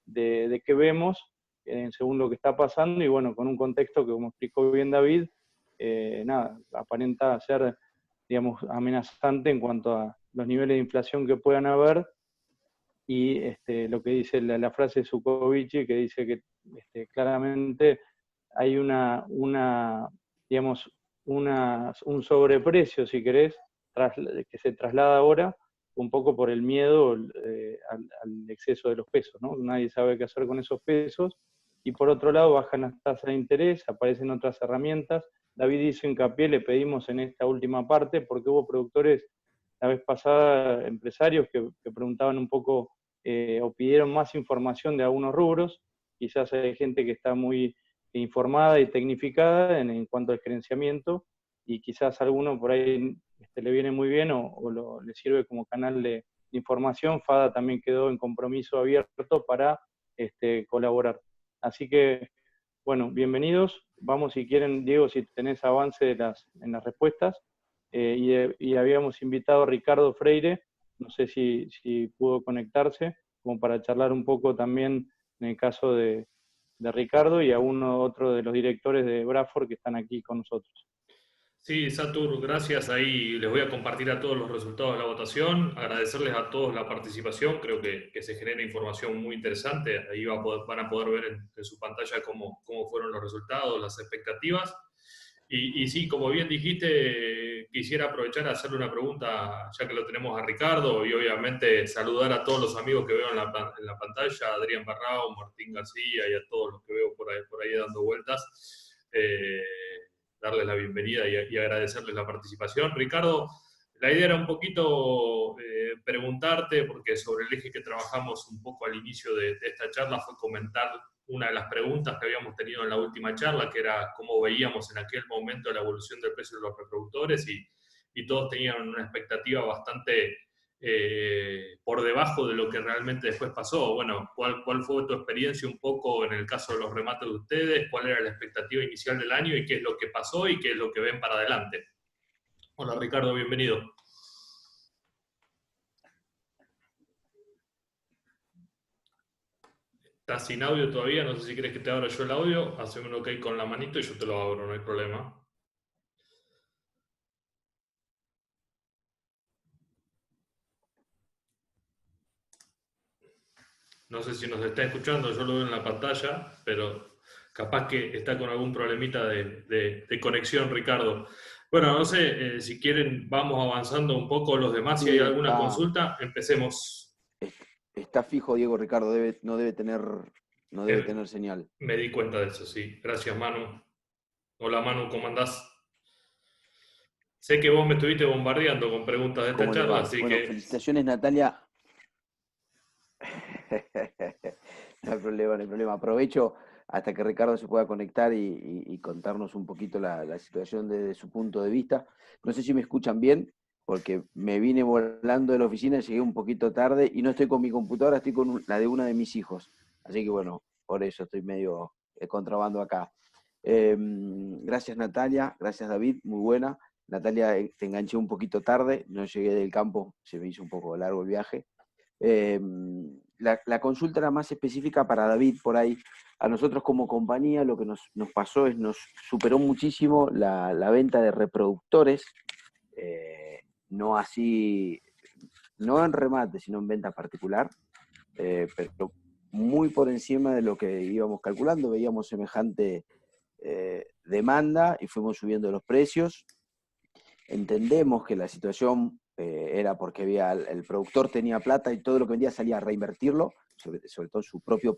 de qué vemos según lo que está pasando, y bueno, con un contexto que, como explicó bien David, aparenta ser, digamos, amenazante en cuanto a los niveles de inflación que puedan haber, y lo que dice la frase de Zuccovici, que dice que claramente hay digamos, un sobreprecio, si querés, que se traslada ahora un poco por el miedo al exceso de los pesos, ¿no? Nadie sabe qué hacer con esos pesos, y por otro lado bajan las tasas de interés, aparecen otras herramientas. David hizo hincapié, le pedimos en esta última parte, porque hubo productores la vez pasada, empresarios que preguntaban un poco, o pidieron más información de algunos rubros. Quizás hay gente que está muy informada y tecnificada en cuanto al gerenciamiento, y quizás a alguno por ahí le viene muy bien o le sirve como canal de información. FADA también quedó en compromiso abierto para colaborar. Así que, bueno, bienvenidos. Vamos, si quieren, Diego, si tenés avance en las respuestas. Y habíamos invitado a Ricardo Freire, no sé si pudo conectarse, como para charlar un poco también en el caso de Ricardo, y a otro de los directores de Braford que están aquí con nosotros. Sí, Satur, gracias. Ahí les voy a compartir a todos los resultados de la votación, agradecerles a todos la participación, creo que se genera información muy interesante, ahí van a poder ver en su pantalla cómo fueron los resultados, las expectativas. Y sí, como bien dijiste, quisiera aprovechar a hacerle una pregunta, ya que lo tenemos a Ricardo, y obviamente saludar a todos los amigos que veo en la pantalla, a Adrián Barrao, Martín García y a todos los que veo por ahí dando vueltas. Darles la bienvenida y agradecerles la participación. Ricardo, la idea era un poquito preguntarte, porque sobre el eje que trabajamos un poco al inicio de esta charla fue comentar una de las preguntas que habíamos tenido en la última charla, que era cómo veíamos en aquel momento la evolución del precio de los reproductores, y todos tenían una expectativa bastante por debajo de lo que realmente después pasó. Bueno, ¿cuál fue tu experiencia un poco en el caso de los remates de ustedes? ¿Cuál era la expectativa inicial del año y qué es lo que pasó y qué es lo que ven para adelante? Hola Ricardo, bienvenido. ¿Estás sin audio todavía? No sé si quieres que te abra yo el audio. Haceme un ok con la manito y yo te lo abro, no hay problema. No sé si nos está escuchando, yo lo veo en la pantalla, pero capaz que está con algún problemita de conexión, Ricardo. Bueno, no sé, si quieren vamos avanzando un poco los demás. Sí, si hay alguna consulta, empecemos. Está fijo, Diego. Ricardo, no debe tener señal. Me di cuenta de eso, sí. Gracias, Manu. Hola, Manu, ¿cómo andás? Sé que vos me estuviste bombardeando con preguntas de esta charla, así bueno, que... felicitaciones, Natalia. No hay problema. Aprovecho hasta que Ricardo se pueda conectar y contarnos un poquito la situación desde su punto de vista. No sé si me escuchan bien, porque me vine volando de la oficina, llegué un poquito tarde y no estoy con mi computadora, estoy con la de una de mis hijos. Así que bueno, por eso estoy medio contrabando acá. Gracias, Natalia, gracias, David, muy buena. Natalia, te enganché un poquito tarde, no llegué del campo, se me hizo un poco largo el viaje. La consulta era más específica para David por ahí. A nosotros como compañía lo que nos pasó es nos superó muchísimo la venta de reproductores, no en remate, sino en venta particular, pero muy por encima de lo que íbamos calculando. Veíamos semejante demanda y fuimos subiendo los precios. Entendemos que la situación era porque el productor tenía plata y todo lo que vendía salía a reinvertirlo, sobre todo su propio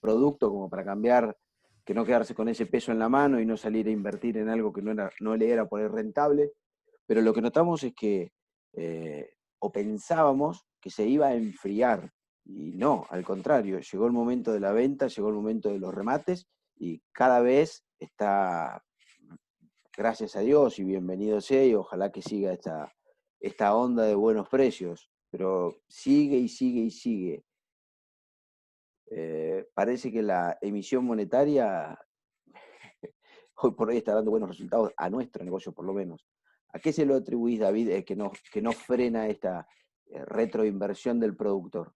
producto, como para cambiar, que no quedarse con ese peso en la mano y no salir a invertir en algo que no le era por ahí rentable. Pero lo que notamos es que o pensábamos que se iba a enfriar. Y no, al contrario, llegó el momento de la venta, llegó el momento de los remates, y cada vez está, gracias a Dios y bienvenido sea, y ojalá que siga esta onda de buenos precios, pero sigue y sigue y sigue. Parece que la emisión monetaria hoy por hoy está dando buenos resultados a nuestro negocio, por lo menos. ¿A qué se lo atribuís, David, que no frena esta retroinversión del productor?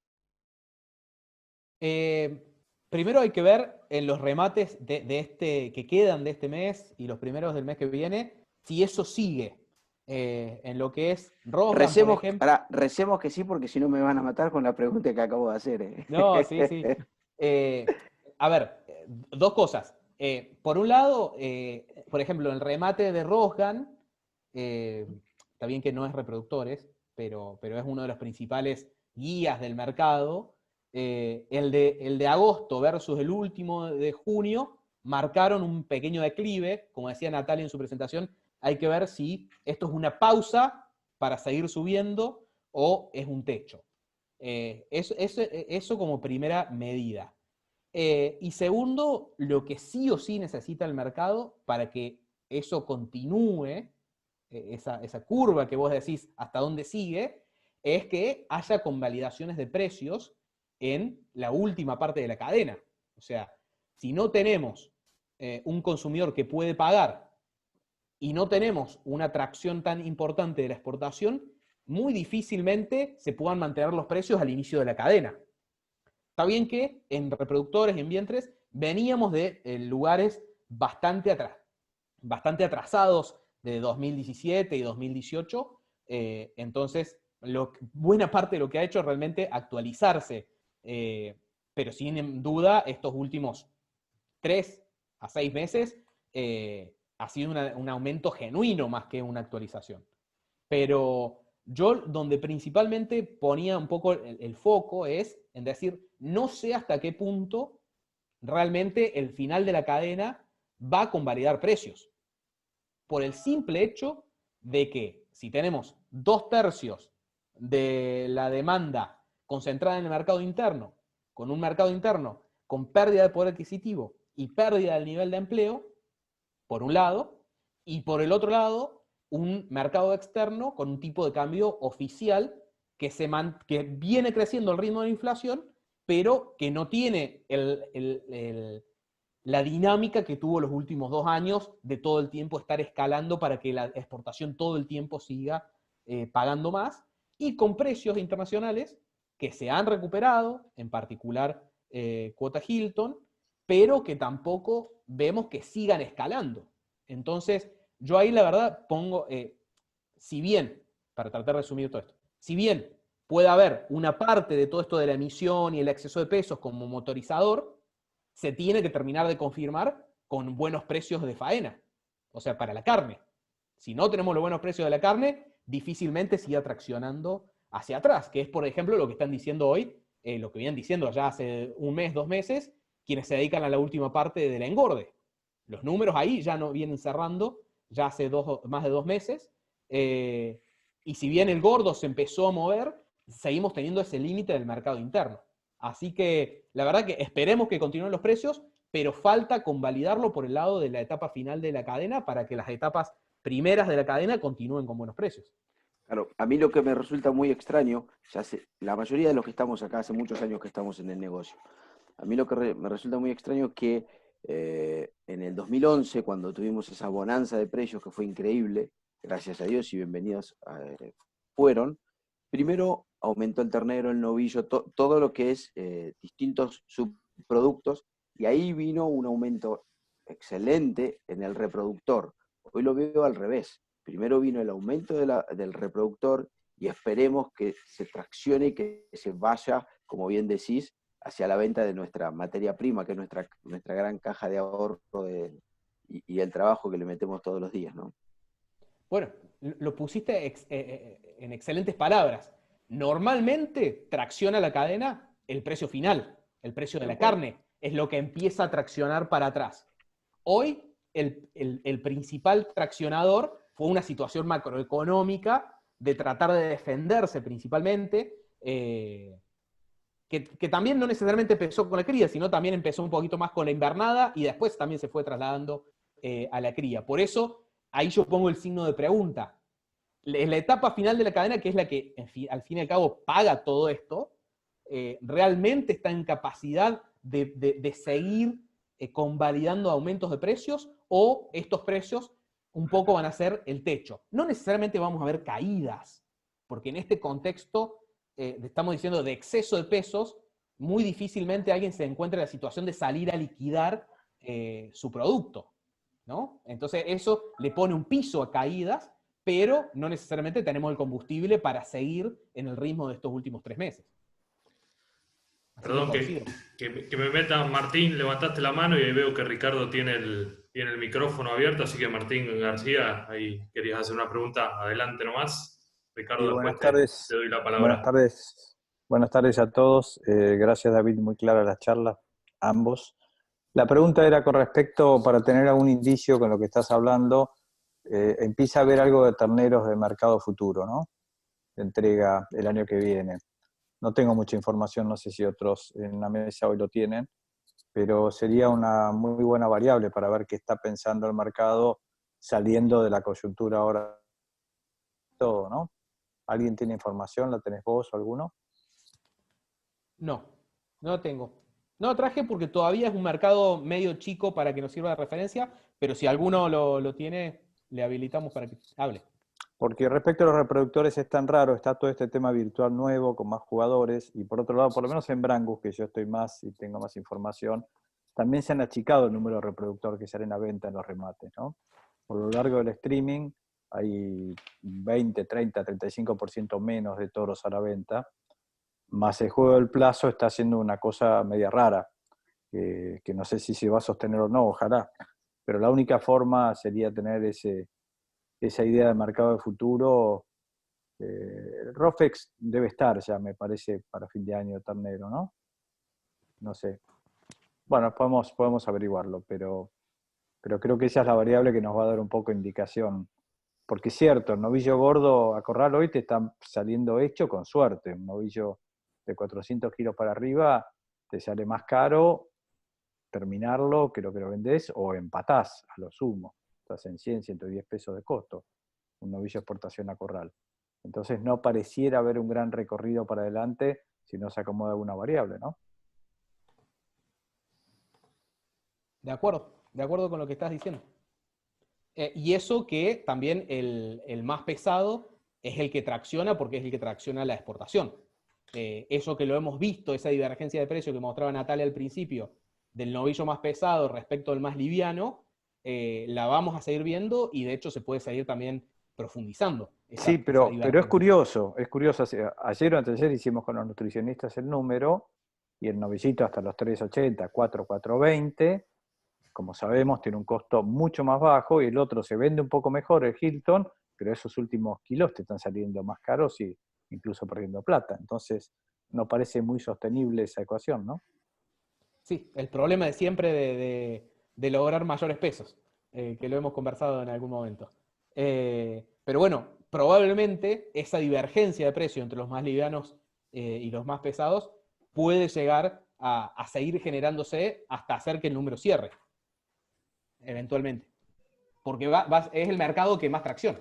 Primero hay que ver en los remates que quedan de este mes y los primeros del mes que viene, si eso sigue. En lo que es Rosgan, por ejemplo. Recemos que sí, porque si no me van a matar con la pregunta que acabo de hacer. No, sí, sí. A ver, dos cosas. Por un lado, por ejemplo, el remate de Rosgan, está bien que no es reproductores, pero es uno de los principales guías del mercado. El de agosto versus el último de junio marcaron un pequeño declive, como decía Natalia en su presentación. Hay que ver si esto es una pausa para seguir subiendo o es un techo. Eso como primera medida. Y segundo, lo que sí o sí necesita el mercado para que eso continúe, esa curva que vos decís hasta dónde sigue, es que haya convalidaciones de precios en la última parte de la cadena. O sea, si no tenemos un consumidor que puede pagar y no tenemos una atracción tan importante de la exportación, muy difícilmente se puedan mantener los precios al inicio de la cadena. Está bien que en reproductores y en vientres veníamos de lugares bastante atrasados de 2017 y 2018, entonces buena parte de lo que ha hecho es realmente actualizarse, pero sin duda estos últimos 3 a 6 meses ha sido un aumento genuino más que una actualización. Pero yo donde principalmente ponía un poco el foco es en decir, no sé hasta qué punto realmente el final de la cadena va a convalidar precios. Por el simple hecho de que si tenemos 2/3 de la demanda concentrada en el mercado interno, con un mercado interno con pérdida de poder adquisitivo y pérdida del nivel de empleo, por un lado, y por el otro lado, un mercado externo con un tipo de cambio oficial que viene creciendo al ritmo de la inflación, pero que no tiene la dinámica que tuvo los últimos 2 años de todo el tiempo estar escalando para que la exportación todo el tiempo siga pagando más, y con precios internacionales que se han recuperado, en particular cuota Hilton, pero que tampoco vemos que sigan escalando. Entonces, yo ahí la verdad pongo, si bien, para tratar de resumir todo esto, si bien puede haber una parte de todo esto de la emisión y el exceso de pesos como motorizador, se tiene que terminar de confirmar con buenos precios de faena, o sea, para la carne. Si no tenemos los buenos precios de la carne, difícilmente siga traccionando hacia atrás, que es, por ejemplo, lo que están diciendo hoy, lo que vienen diciendo ya hace 1 mes, 2 meses, quienes se dedican a la última parte del engorde. Los números ahí ya no vienen cerrando, ya hace más de 2 meses, y si bien el gordo se empezó a mover, seguimos teniendo ese límite del mercado interno. Así que la verdad que esperemos que continúen los precios, pero falta convalidarlo por el lado de la etapa final de la cadena para que las etapas primeras de la cadena continúen con buenos precios. Claro, a mí lo que me resulta muy extraño, la mayoría de los que estamos acá hace muchos años que estamos en el negocio, a mí lo que me resulta muy extraño es que en el 2011, cuando tuvimos esa bonanza de precios que fue increíble, gracias a Dios y bienvenidos fueron, primero aumentó el ternero, el novillo, todo lo que es distintos subproductos, y ahí vino un aumento excelente en el reproductor. Hoy lo veo al revés. Primero vino el aumento del reproductor y esperemos que se traccione y que se vaya, como bien decís, hacia la venta de nuestra materia prima, que es nuestra gran caja de ahorro y el trabajo que le metemos todos los días, ¿no? Bueno, lo pusiste en excelentes palabras. Normalmente tracciona la cadena el precio final, el precio de la carne, es lo que empieza a traccionar para atrás. Hoy el principal traccionador fue una situación macroeconómica de tratar de defenderse principalmente, que también no necesariamente empezó con la cría, sino también empezó un poquito más con la invernada y después también se fue trasladando a la cría. Por eso, ahí yo pongo el signo de pregunta. En la etapa final de la cadena, que es la que al fin y al cabo paga todo esto, realmente está en capacidad de seguir convalidando aumentos de precios, o estos precios un poco van a ser el techo. No necesariamente vamos a ver caídas, porque en este contexto, estamos diciendo, de exceso de pesos, muy difícilmente alguien se encuentra en la situación de salir a liquidar su producto, ¿no? Entonces eso le pone un piso a caídas, pero no necesariamente tenemos el combustible para seguir en el ritmo de estos últimos 3 meses. Así Perdón que me meta, Martín, levantaste la mano y ahí veo que Ricardo tiene el micrófono abierto, así que Martín García, ahí querías hacer una pregunta, adelante nomás. Ricardo, Sí, buenas después tardes. te doy la palabra. Buenas tardes a todos. Gracias, David, muy clara la charla, ambos. La pregunta era con respecto, para tener algún indicio con lo que estás hablando, empieza a haber algo de terneros de mercado futuro, ¿no? De entrega el año que viene. No tengo mucha información, no sé si otros en la mesa hoy lo tienen, pero sería una muy buena variable para ver qué está pensando el mercado saliendo de la coyuntura ahora todo, ¿no? ¿Alguien tiene información? ¿La tenés vos o alguno? No, no tengo. No traje porque todavía es un mercado medio chico para que nos sirva de referencia, pero si alguno lo tiene, le habilitamos para que hable. Porque respecto a los reproductores es tan raro, está todo este tema virtual nuevo con más jugadores, y por otro lado, por lo menos en Brangus, que yo estoy más y tengo más información, también se han achicado el número de reproductores que salen a venta en los remates, ¿no? Por lo largo del streaming hay 20, 30, 35% menos de toros a la venta, más el juego del plazo está haciendo una cosa media rara, que no sé si se va a sostener o no, ojalá, pero la única forma sería tener esa idea de mercado de futuro. Rofex debe estar ya, me parece, para fin de año ternero, ¿no? No sé. Bueno, podemos averiguarlo, pero creo que esa es la variable que nos va a dar un poco de indicación. Porque es cierto, el novillo gordo a corral hoy te está saliendo hecho con suerte. Un novillo de 400 kilos para arriba te sale más caro terminarlo que lo vendés, o empatás a lo sumo. Estás en 100, 110 pesos de costo, un novillo de exportación a corral. Entonces no pareciera haber un gran recorrido para adelante si no se acomoda alguna variable, ¿no? De acuerdo con lo que estás diciendo. Y eso que también el más pesado es el que tracciona, porque es el que tracciona la exportación. Eso que lo hemos visto, esa divergencia de precio que mostraba Natalia al principio, del novillo más pesado respecto al más liviano, la vamos a seguir viendo, y de hecho se puede seguir también profundizando. Sí, pero es curioso. Ayer o anteayer hicimos con los nutricionistas el número, y el novillito hasta los 380, 420, como sabemos, tiene un costo mucho más bajo, y el otro se vende un poco mejor, el Hilton, pero esos últimos kilos te están saliendo más caros y incluso perdiendo plata. Entonces, no parece muy sostenible esa ecuación, ¿no? Sí, el problema de siempre de lograr mayores pesos, que lo hemos conversado en algún momento. Pero bueno, probablemente esa divergencia de precio entre los más livianos y los más pesados puede llegar a seguir generándose hasta hacer que el número cierre, eventualmente. Porque es el mercado que más tracciona.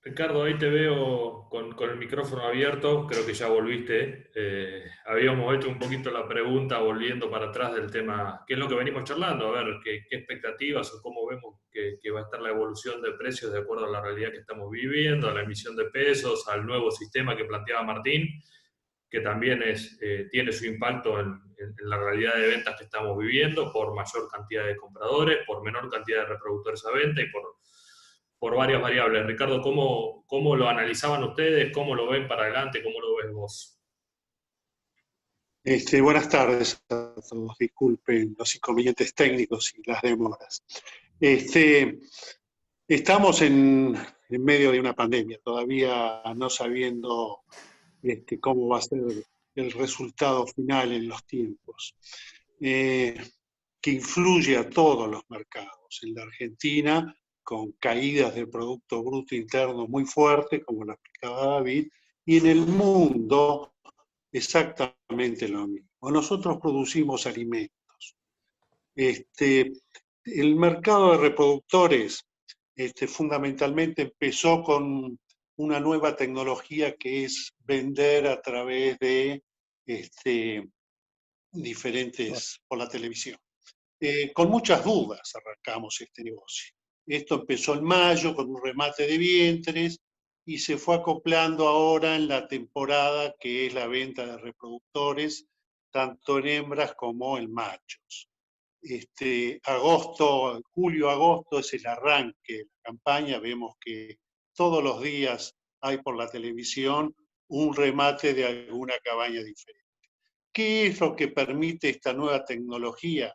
Ricardo, ahí te veo con el micrófono abierto, creo que ya volviste. Habíamos hecho un poquito la pregunta volviendo para atrás del tema, ¿qué es lo que venimos charlando? A ver, ¿qué expectativas o cómo vemos que va a estar la evolución de precios de acuerdo a la realidad que estamos viviendo, a la emisión de pesos, al nuevo sistema que planteaba Martín, que también tiene su impacto en la realidad de ventas que estamos viviendo, por mayor cantidad de compradores, por menor cantidad de reproductores a venta y por varias variables. Ricardo, ¿cómo lo analizaban ustedes? ¿Cómo lo ven para adelante? ¿Cómo lo ves vos? Buenas tardes a todos. Disculpen los inconvenientes técnicos y las demoras. Estamos en medio de una pandemia, todavía no sabiendo cómo va a ser el resultado final en los tiempos, que influye a todos los mercados. En la Argentina con caídas del Producto Bruto Interno muy fuertes, como lo explicaba David, y en el mundo exactamente lo mismo. Nosotros producimos alimentos. El mercado de reproductores fundamentalmente empezó con una nueva tecnología que es vender a través de diferentes, por la televisión. Con muchas dudas arrancamos este negocio. Esto empezó en mayo con un remate de vientres y se fue acoplando ahora en la temporada que es la venta de reproductores, tanto en hembras como en machos. Julio-agosto es el arranque de la campaña. Vemos que todos los días hay por la televisión un remate de alguna cabaña diferente. ¿Qué es lo que permite esta nueva tecnología?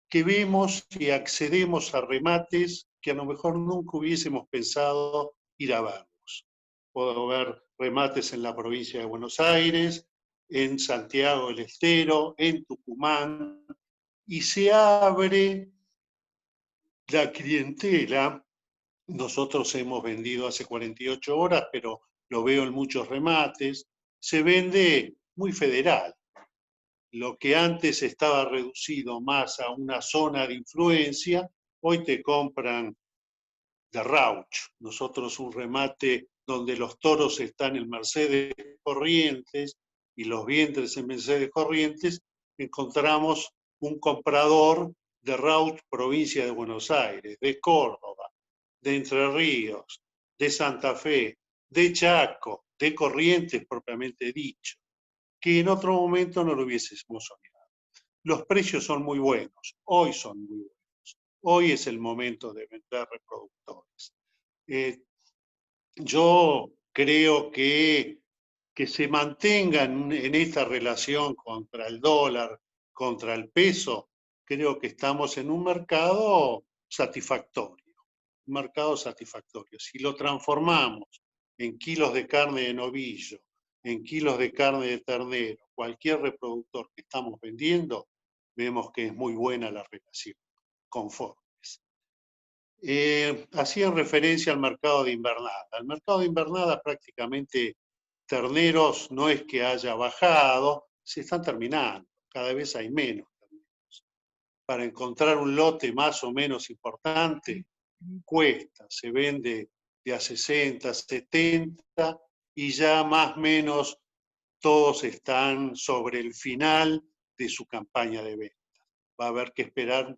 Que vemos y accedemos a remates que a lo mejor nunca hubiésemos pensado ir a verlos. Puedo ver remates en la provincia de Buenos Aires, en Santiago del Estero, en Tucumán, y se abre la clientela. Nosotros hemos vendido hace 48 horas, pero lo veo en muchos remates. Se vende muy federal. Lo que antes estaba reducido más a una zona de influencia, hoy te compran de Rauch. Nosotros un remate donde los toros están en Mercedes Corrientes y los vientres en Mercedes Corrientes, encontramos un comprador de Rauch, provincia de Buenos Aires, de Córdoba, de Entre Ríos, de Santa Fe, de Chaco, de Corrientes propiamente dicho, que en otro momento no lo hubiésemos soñado. Los precios son muy buenos, hoy son muy buenos. Hoy es el momento de vender reproductores. Yo creo que se mantengan en esta relación contra el dólar, contra el peso, creo que estamos en un mercado satisfactorio. Un mercado satisfactorio. Si lo transformamos en kilos de carne de novillo, en kilos de carne de ternero, cualquier reproductor que estamos vendiendo, vemos que es muy buena la relación, conformes. Hacían referencia al mercado de invernada. El mercado de invernada prácticamente terneros no es que haya bajado, se están terminando, cada vez hay menos terneros. Para encontrar un lote más o menos importante, cuesta, se vende de a 60, 70 y ya más o menos todos están sobre el final de su campaña de venta. Va a haber que esperar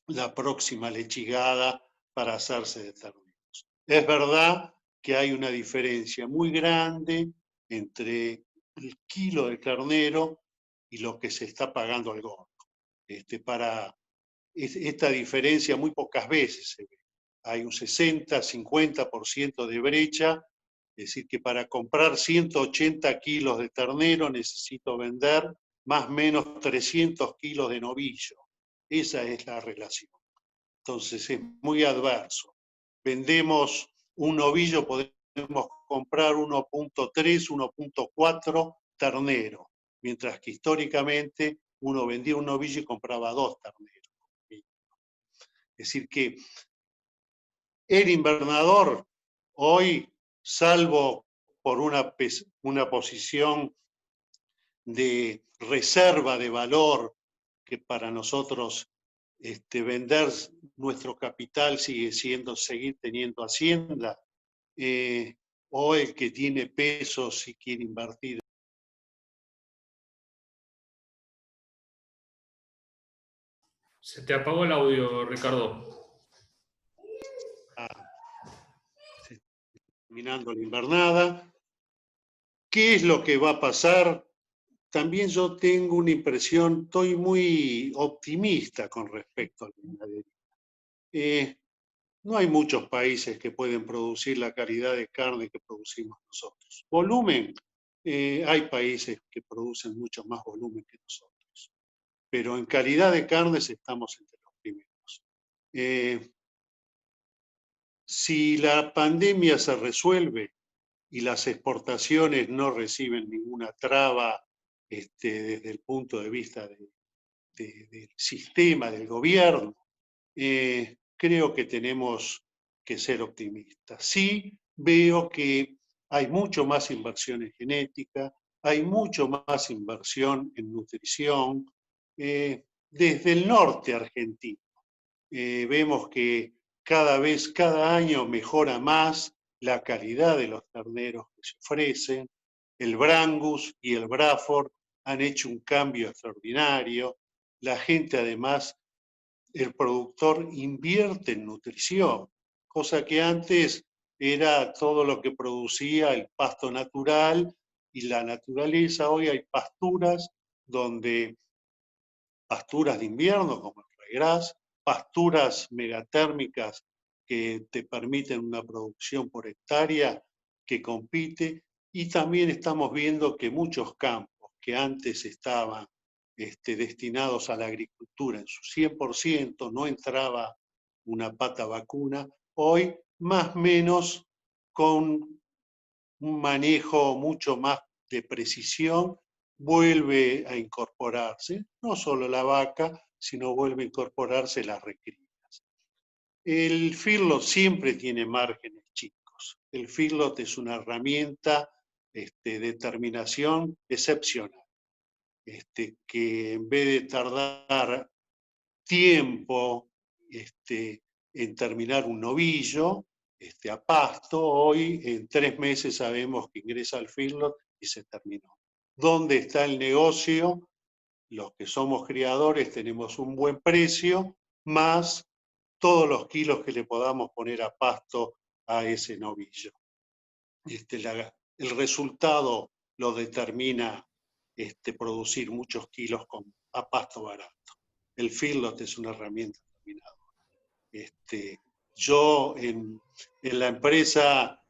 la próxima lechigada para hacerse de terneros. Es verdad que hay una diferencia muy grande entre el kilo de ternero y lo que se está pagando al gordo. Esta diferencia muy pocas veces se ve. Hay un 60-50% de brecha, es decir, que para comprar 180 kilos de ternero necesito vender más o menos 300 kilos de novillo. Esa es la relación. Entonces es muy adverso. Vendemos un novillo, podemos comprar 1.3, 1.4 ternero, mientras que históricamente uno vendía un novillo y compraba 2 terneros. Es decir que el invernador hoy, salvo por una posición de reserva de valor que para nosotros vender nuestro capital sigue siendo seguir teniendo hacienda, o el que tiene pesos y quiere invertir. Se te apagó el audio, Ricardo. Terminando la invernada. ¿Qué es lo que va a pasar? También yo tengo una impresión, estoy muy optimista con respecto a la ganadería. No hay muchos países que pueden producir la calidad de carne que producimos nosotros. Volumen, hay países que producen mucho más volumen que nosotros. Pero en calidad de carnes estamos entre los primeros. Si la pandemia se resuelve y las exportaciones no reciben ninguna traba desde el punto de vista del sistema, del gobierno, creo que tenemos que ser optimistas. Sí veo que hay mucho más inversión en genética, hay mucho más inversión en nutrición, desde el norte argentino. Vemos que cada año mejora más la calidad de los terneros que se ofrecen. El Brangus y el Braford han hecho un cambio extraordinario. La gente además, el productor invierte en nutrición, cosa que antes era todo lo que producía el pasto natural y la naturaleza. Hoy hay pasturas de invierno como el regras, pasturas megatérmicas que te permiten una producción por hectárea que compite, y también estamos viendo que muchos campos que antes estaban destinados a la agricultura en su 100%, no entraba una pata vacuna, hoy más o menos con un manejo mucho más de precisión, vuelve a incorporarse, no solo la vaca, sino vuelve a incorporarse las recrías. El feedlot siempre tiene márgenes chicos. El feedlot es una herramienta de terminación excepcional, que en vez de tardar tiempo en terminar un novillo a pasto, hoy en 3 meses sabemos que ingresa al feedlot y se terminó. ¿Dónde está el negocio? Los que somos criadores tenemos un buen precio, más todos los kilos que le podamos poner a pasto a ese novillo. El resultado lo determina producir muchos kilos a pasto barato. El feedlot es una herramienta terminadora. Yo en la empresa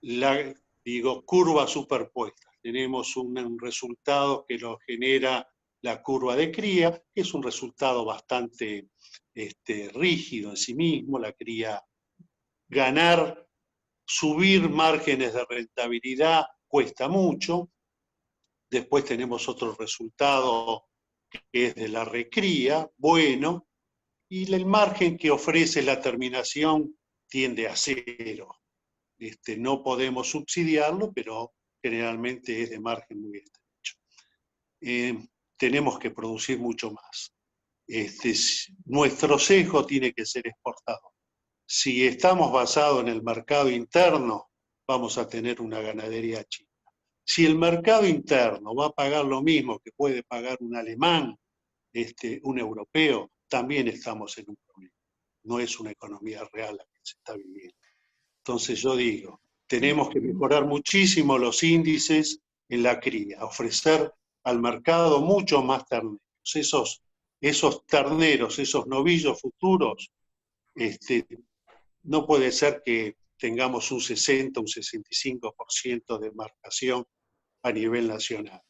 digo curvas superpuestas. Tenemos un resultado que lo genera la curva de cría, que es un resultado bastante rígido en sí mismo. La cría, subir márgenes de rentabilidad cuesta mucho. Después tenemos otro resultado que es de la recría, bueno, y el margen que ofrece la terminación tiende a cero. No podemos subsidiarlo, pero generalmente es de margen muy estrecho. Tenemos que producir mucho más. Nuestro sesgo tiene que ser exportador. Si estamos basados en el mercado interno, vamos a tener una ganadería chica. Si el mercado interno va a pagar lo mismo que puede pagar un alemán, un europeo, también estamos en un problema. No es una economía real la que se está viviendo. Entonces yo digo, tenemos que mejorar muchísimo los índices en la cría, ofrecer al mercado mucho más terneros. Esos terneros, esos novillos futuros, no puede ser que tengamos un 60, un 65% de marcación a nivel nacional.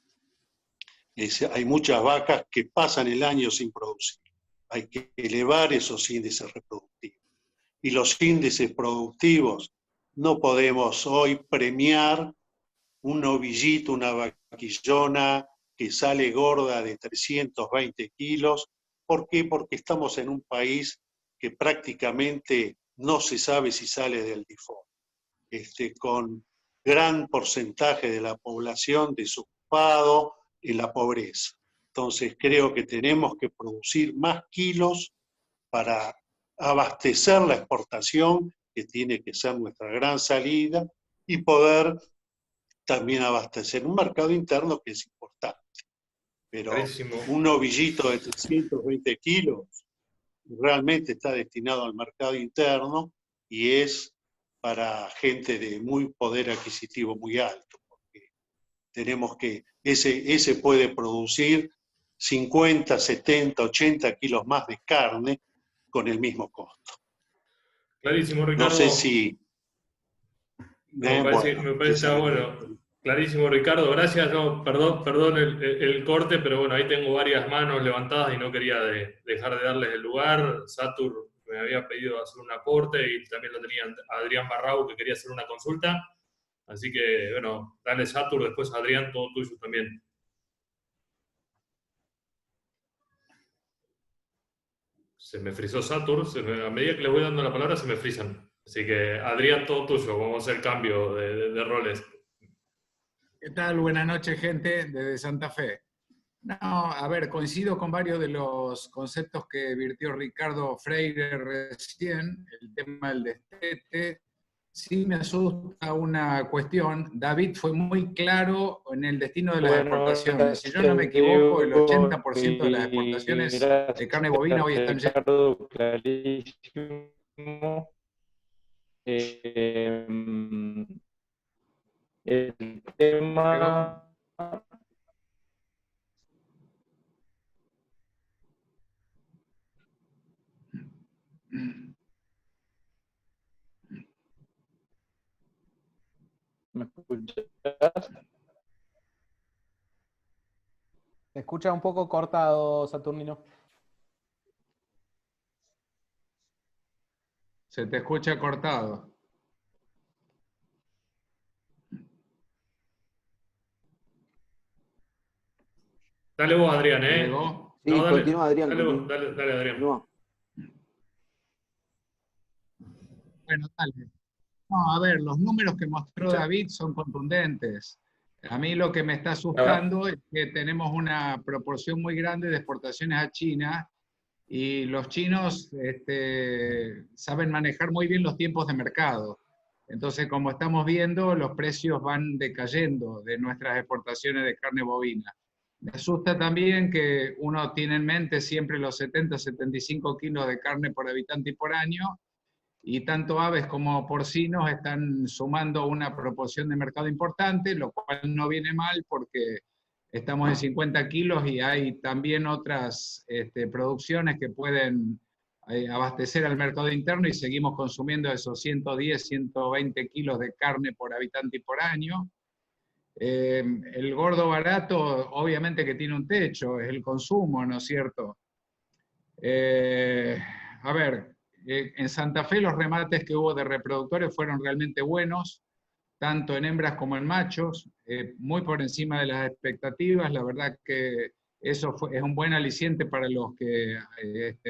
Hay muchas vacas que pasan el año sin producir. Hay que elevar esos índices reproductivos. Y los índices productivos, no podemos hoy premiar un novillito, una vaquillona que sale gorda de 320 kilos. ¿Por qué? Porque estamos en un país que prácticamente no se sabe si sale del default, con gran porcentaje de la población desocupado en la pobreza. Entonces creo que tenemos que producir más kilos para abastecer la exportación, que tiene que ser nuestra gran salida, y poder también abastecer un mercado interno que es importante. Pero Clarísimo. un novillito de 320 kilos realmente está destinado al mercado interno y es para gente de muy poder adquisitivo muy alto, porque tenemos que, ese puede producir 50, 70, 80 kilos más de carne con el mismo costo. Clarísimo, Ricardo. No sé si... Me parece bueno. Clarísimo, Ricardo. Gracias. No, perdón el corte, pero bueno, ahí tengo varias manos levantadas y no quería dejar de darles el lugar. Satur me había pedido hacer un aporte y también lo tenía Adrián Barrau, que quería hacer una consulta. Así que, bueno, dale Satur, después Adrián, todo tuyo también. se me frizó Satur, a medida que le voy dando la palabra se me frizan. Así que, Adrián, todo tuyo, vamos a hacer cambio de roles. ¿Qué tal? Buenas noches, gente, desde Santa Fe. No, a ver, coincido con varios de los conceptos que virtió Ricardo Freire recién, el tema del destete. Sí me asusta una cuestión. David fue muy claro en el destino de las exportaciones. Si yo no me equivoco, el 80% de las exportaciones de carne bovina hoy están Ricardo, clarísimo. El tema... ¿Me escuchas? Se escucha un poco cortado, Saturnino. Se te escucha cortado. Dale vos, Adrián, ¿eh? ¿Llegó? Sí, No, dale, continúa, Adrián. dale, continúa. dale, Adrián. Continúa. Bueno, dale. No, a ver, los números que mostró David son contundentes. A mí lo que me está asustando es que tenemos una proporción muy grande de exportaciones a China y los chinos saben manejar muy bien los tiempos de mercado. Entonces, como estamos viendo, los precios van decayendo de nuestras exportaciones de carne bovina. Me asusta también que uno tiene en mente siempre los 70-75 kilos de carne por habitante y por año, y tanto aves como porcinos están sumando una proporción de mercado importante, lo cual no viene mal porque estamos en 50 kilos y hay también otras producciones que pueden abastecer al mercado interno y seguimos consumiendo esos 110, 120 kilos de carne por habitante y por año. El gordo barato obviamente que tiene un techo, es el consumo, ¿no es cierto? A ver, en Santa Fe los remates que hubo de reproductores fueron realmente buenos, tanto en hembras como en machos, muy por encima de las expectativas. La verdad que eso es un buen aliciente para los que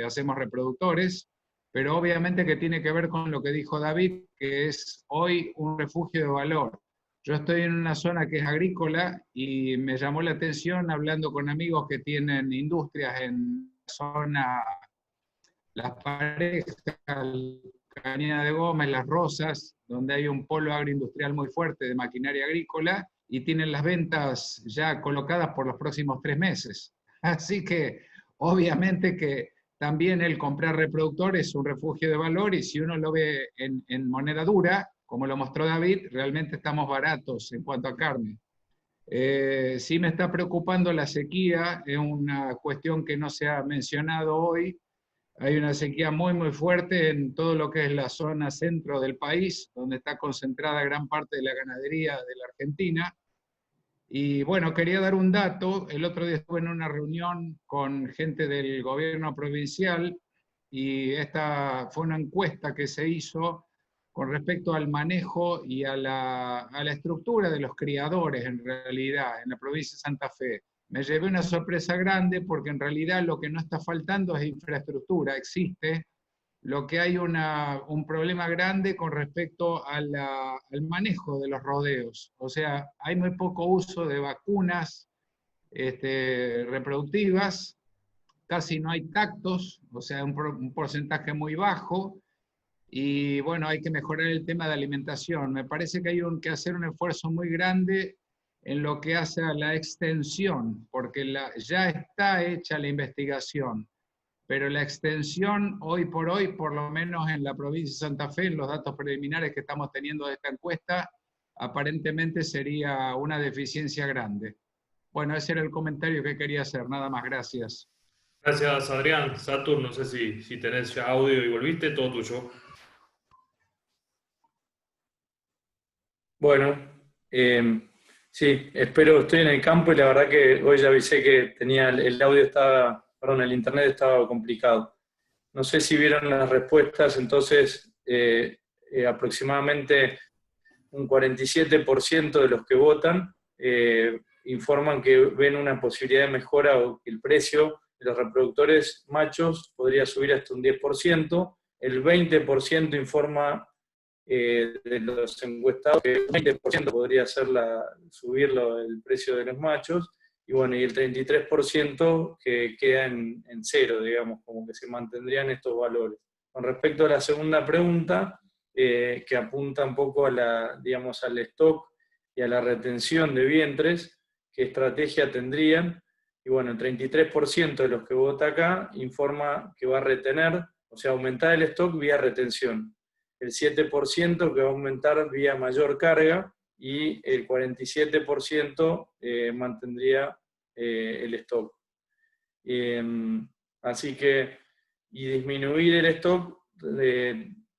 hacemos reproductores, pero obviamente que tiene que ver con lo que dijo David, que es hoy un refugio de valor. Yo estoy en una zona que es agrícola y me llamó la atención hablando con amigos que tienen industrias en la zona, Las Parejas, Cañada de Gómez, Las Rosas, donde hay un polo agroindustrial muy fuerte de maquinaria agrícola y tienen las ventas ya colocadas por los próximos 3 meses. Así que obviamente que también el comprar reproductor es un refugio de valor y si uno lo ve en moneda dura, como lo mostró David, realmente estamos baratos en cuanto a carne. Sí me está preocupando la sequía, es una cuestión que no se ha mencionado hoy. Hay una sequía muy, muy fuerte en todo lo que es la zona centro del país, donde está concentrada gran parte de la ganadería de la Argentina. Y bueno, quería dar un dato. El otro día estuve en una reunión con gente del gobierno provincial y esta fue una encuesta que se hizo con respecto al manejo y a la estructura de los criadores, en realidad, en la provincia de Santa Fe. Me llevé una sorpresa grande porque en realidad lo que no está faltando es infraestructura, existe. Lo que hay un problema grande con respecto al manejo de los rodeos. O sea, hay muy poco uso de vacunas reproductivas, casi no hay tactos, o sea, un porcentaje muy bajo. Y bueno, hay que mejorar el tema de alimentación. Me parece que hay que hacer un esfuerzo muy grande en lo que hace a la extensión, porque ya está hecha la investigación, pero la extensión hoy por hoy, por lo menos en la provincia de Santa Fe, en los datos preliminares que estamos teniendo de esta encuesta, aparentemente sería una deficiencia grande. Bueno, ese era el comentario que quería hacer, nada más, gracias. Gracias, Adrián. Satur, no sé si tenés ya audio y volviste, todo tuyo. Bueno, sí, espero, estoy en el campo y la verdad que hoy ya avisé que tenía el audio estaba, perdón, el internet estaba complicado. No sé si vieron las respuestas, entonces aproximadamente un 47% de los que votan informan que ven una posibilidad de mejora o que el precio de los reproductores machos podría subir hasta un 10%, el 20% informa de los encuestados que el 20% podría subir el precio de los machos, y bueno, y el 33% que queda en cero, digamos, como que se mantendrían estos valores. Con respecto a la segunda pregunta, que apunta un poco digamos, al stock y a la retención de vientres, ¿qué estrategia tendrían? Y bueno, el 33% de los que vota acá informa que va a retener, o sea, aumentar el stock vía retención. El 7% que va a aumentar vía mayor carga, y el 47% mantendría el stock. Así que, y disminuir el stock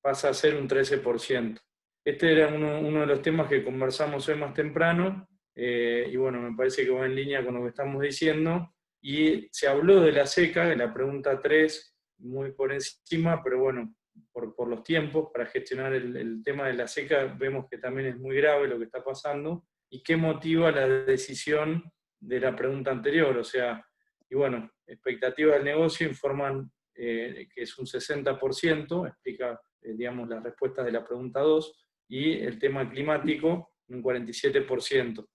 pasa a ser un 13%. Este era uno de los temas que conversamos hoy más temprano, y bueno, me parece que va en línea con lo que estamos diciendo, y se habló de la seca, de la pregunta 3, muy por encima, pero bueno, por los tiempos, para gestionar el tema de la seca, vemos que también es muy grave lo que está pasando, y qué motiva la decisión de la pregunta anterior, o sea, y bueno, expectativas del negocio informan que es un 60%, explica, digamos, las respuestas de la pregunta 2, y el tema climático, un 47%.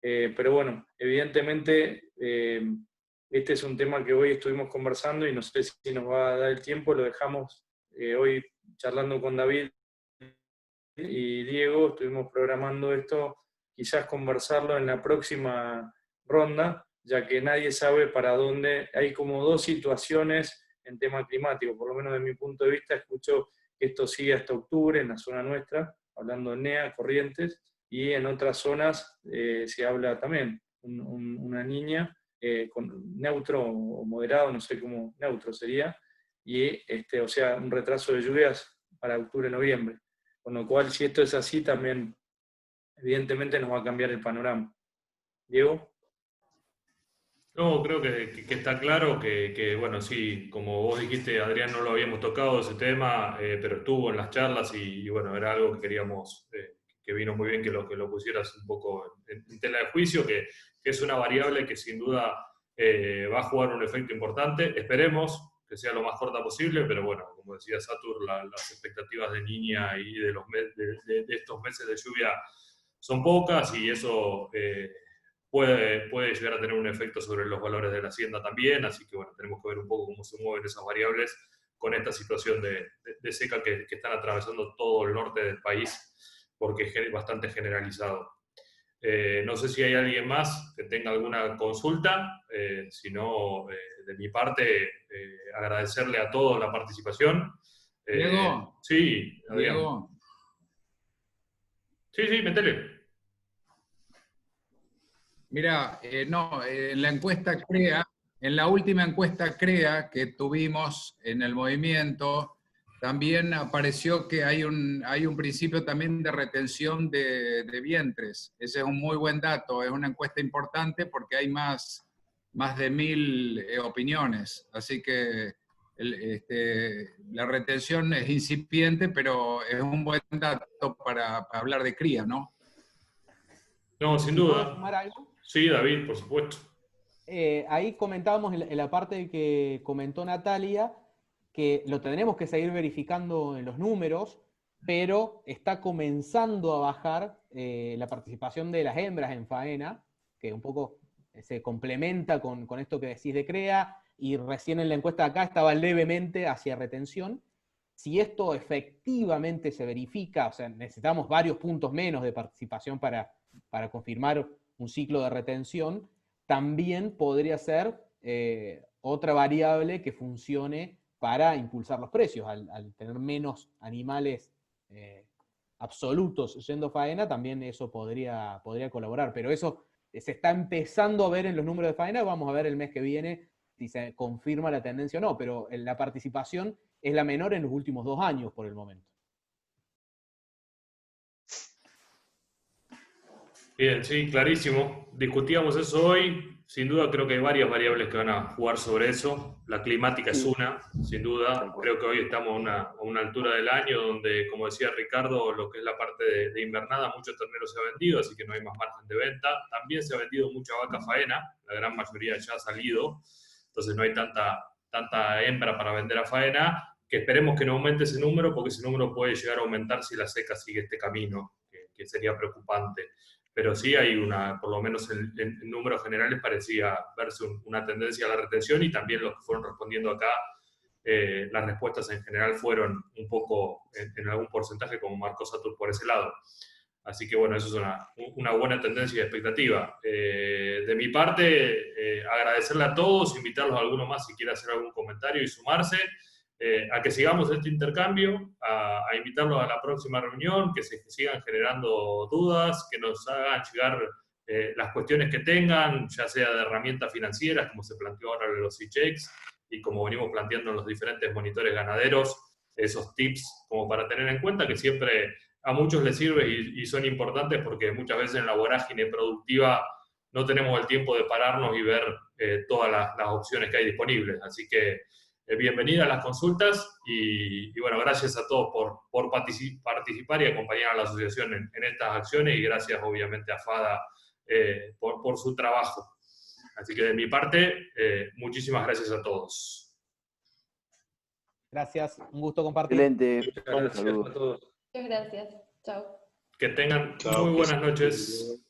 Pero bueno, evidentemente, este es un tema que hoy estuvimos conversando, y no sé si nos va a dar el tiempo, lo dejamos hoy charlando con David y Diego, estuvimos programando esto, quizás conversarlo en la próxima ronda, ya que nadie sabe para dónde. Hay como dos situaciones en tema climático, por lo menos de mi punto de vista. Escucho que esto sigue hasta octubre en la zona nuestra, hablando de NEA, Corrientes, y en otras zonas se habla también, una niña con neutro o moderado, no sé cómo, neutro sería, y o sea, un retraso de lluvias para octubre-noviembre. Con lo cual, si esto es así, también evidentemente nos va a cambiar el panorama. Diego. No, creo que está claro que, bueno, sí, como vos dijiste, Adrián, no lo habíamos tocado ese tema, pero estuvo en las charlas y, bueno, era algo que queríamos, que vino muy bien que lo pusieras un poco en tela de juicio, que es una variable que sin duda va a jugar un efecto importante. Esperemos que sea lo más corta posible, pero bueno, como decía Satur, las expectativas de niña y de estos meses de lluvia son pocas, y eso puede llegar a tener un efecto sobre los valores de la hacienda también, así que bueno, tenemos que ver un poco cómo se mueven esas variables con esta situación de seca que están atravesando todo el norte del país, porque es bastante generalizado. No sé si hay alguien más que tenga alguna consulta, si no, de mi parte, agradecerle a todos la participación. Diego. Sí, Adrián. Diego. Sí, metele. Mira, no, en la encuesta CREA, en la última encuesta CREA que tuvimos en el movimiento, también apareció que hay un principio también de retención de vientres. Ese es un muy buen dato, es una encuesta importante porque hay más de 1000 opiniones. Así que la retención es incipiente, pero es un buen dato para hablar de cría, ¿no? No, sin ¿Puedo duda. sumar algo? Sí, David, por supuesto. Ahí comentábamos en la parte que comentó Natalia, que lo tendremos que seguir verificando en los números, pero está comenzando a bajar la participación de las hembras en faena, que un poco se complementa con esto que decís de CREA, y recién en la encuesta de acá estaba levemente hacia retención. Si esto efectivamente se verifica, o sea, necesitamos varios puntos menos de participación para confirmar un ciclo de retención, también podría ser otra variable que funcione para impulsar los precios. Al tener menos animales absolutos yendo faena, también eso podría colaborar. Pero eso se está empezando a ver en los números de faena. Vamos a ver el mes que viene si se confirma la tendencia o no. Pero la participación es la menor en los últimos 2 años por el momento. Bien, sí, clarísimo. Discutíamos eso hoy. Sin duda creo que hay varias variables que van a jugar sobre eso. La climática es una, sin duda. Creo que hoy estamos a una altura del año donde, como decía Ricardo, lo que es la parte de invernada, muchos terneros se han vendido, así que no hay más margen de venta. También se ha vendido mucha vaca faena, la gran mayoría ya ha salido. entonces no hay tanta hembra para vender a faena, que esperemos que no aumente ese número, porque ese número puede llegar a aumentar si la seca sigue este camino, que sería preocupante. Pero sí hay por lo menos en números generales parecía verse una tendencia a la retención, y también los que fueron respondiendo acá, las respuestas en general fueron un poco, en algún porcentaje, como marcó Satur por ese lado. Así que bueno, eso es una buena tendencia y expectativa. De mi parte, agradecerle a todos, invitarlos a alguno más si quiere hacer algún comentario y sumarse, a que sigamos este intercambio, a invitarlos a la próxima reunión, que se sigan generando dudas, que nos hagan llegar las cuestiones que tengan, ya sea de herramientas financieras, como se planteó ahora en los e-checks, y como venimos planteando en los diferentes monitores ganaderos, esos tips como para tener en cuenta, que siempre a muchos les sirve y son importantes, porque muchas veces en la vorágine productiva no tenemos el tiempo de pararnos y ver todas las opciones que hay disponibles. Así que bienvenida a las consultas y bueno, gracias a todos por participar y acompañar a la asociación en estas acciones, y gracias obviamente a FADA por su trabajo. Así que de mi parte, muchísimas gracias a todos. Gracias, un gusto compartir. Excelente. Muchas gracias Saludos. a todos. Muchas gracias. Chao. Que tengan Chao, muy que buenas estén noches. bien.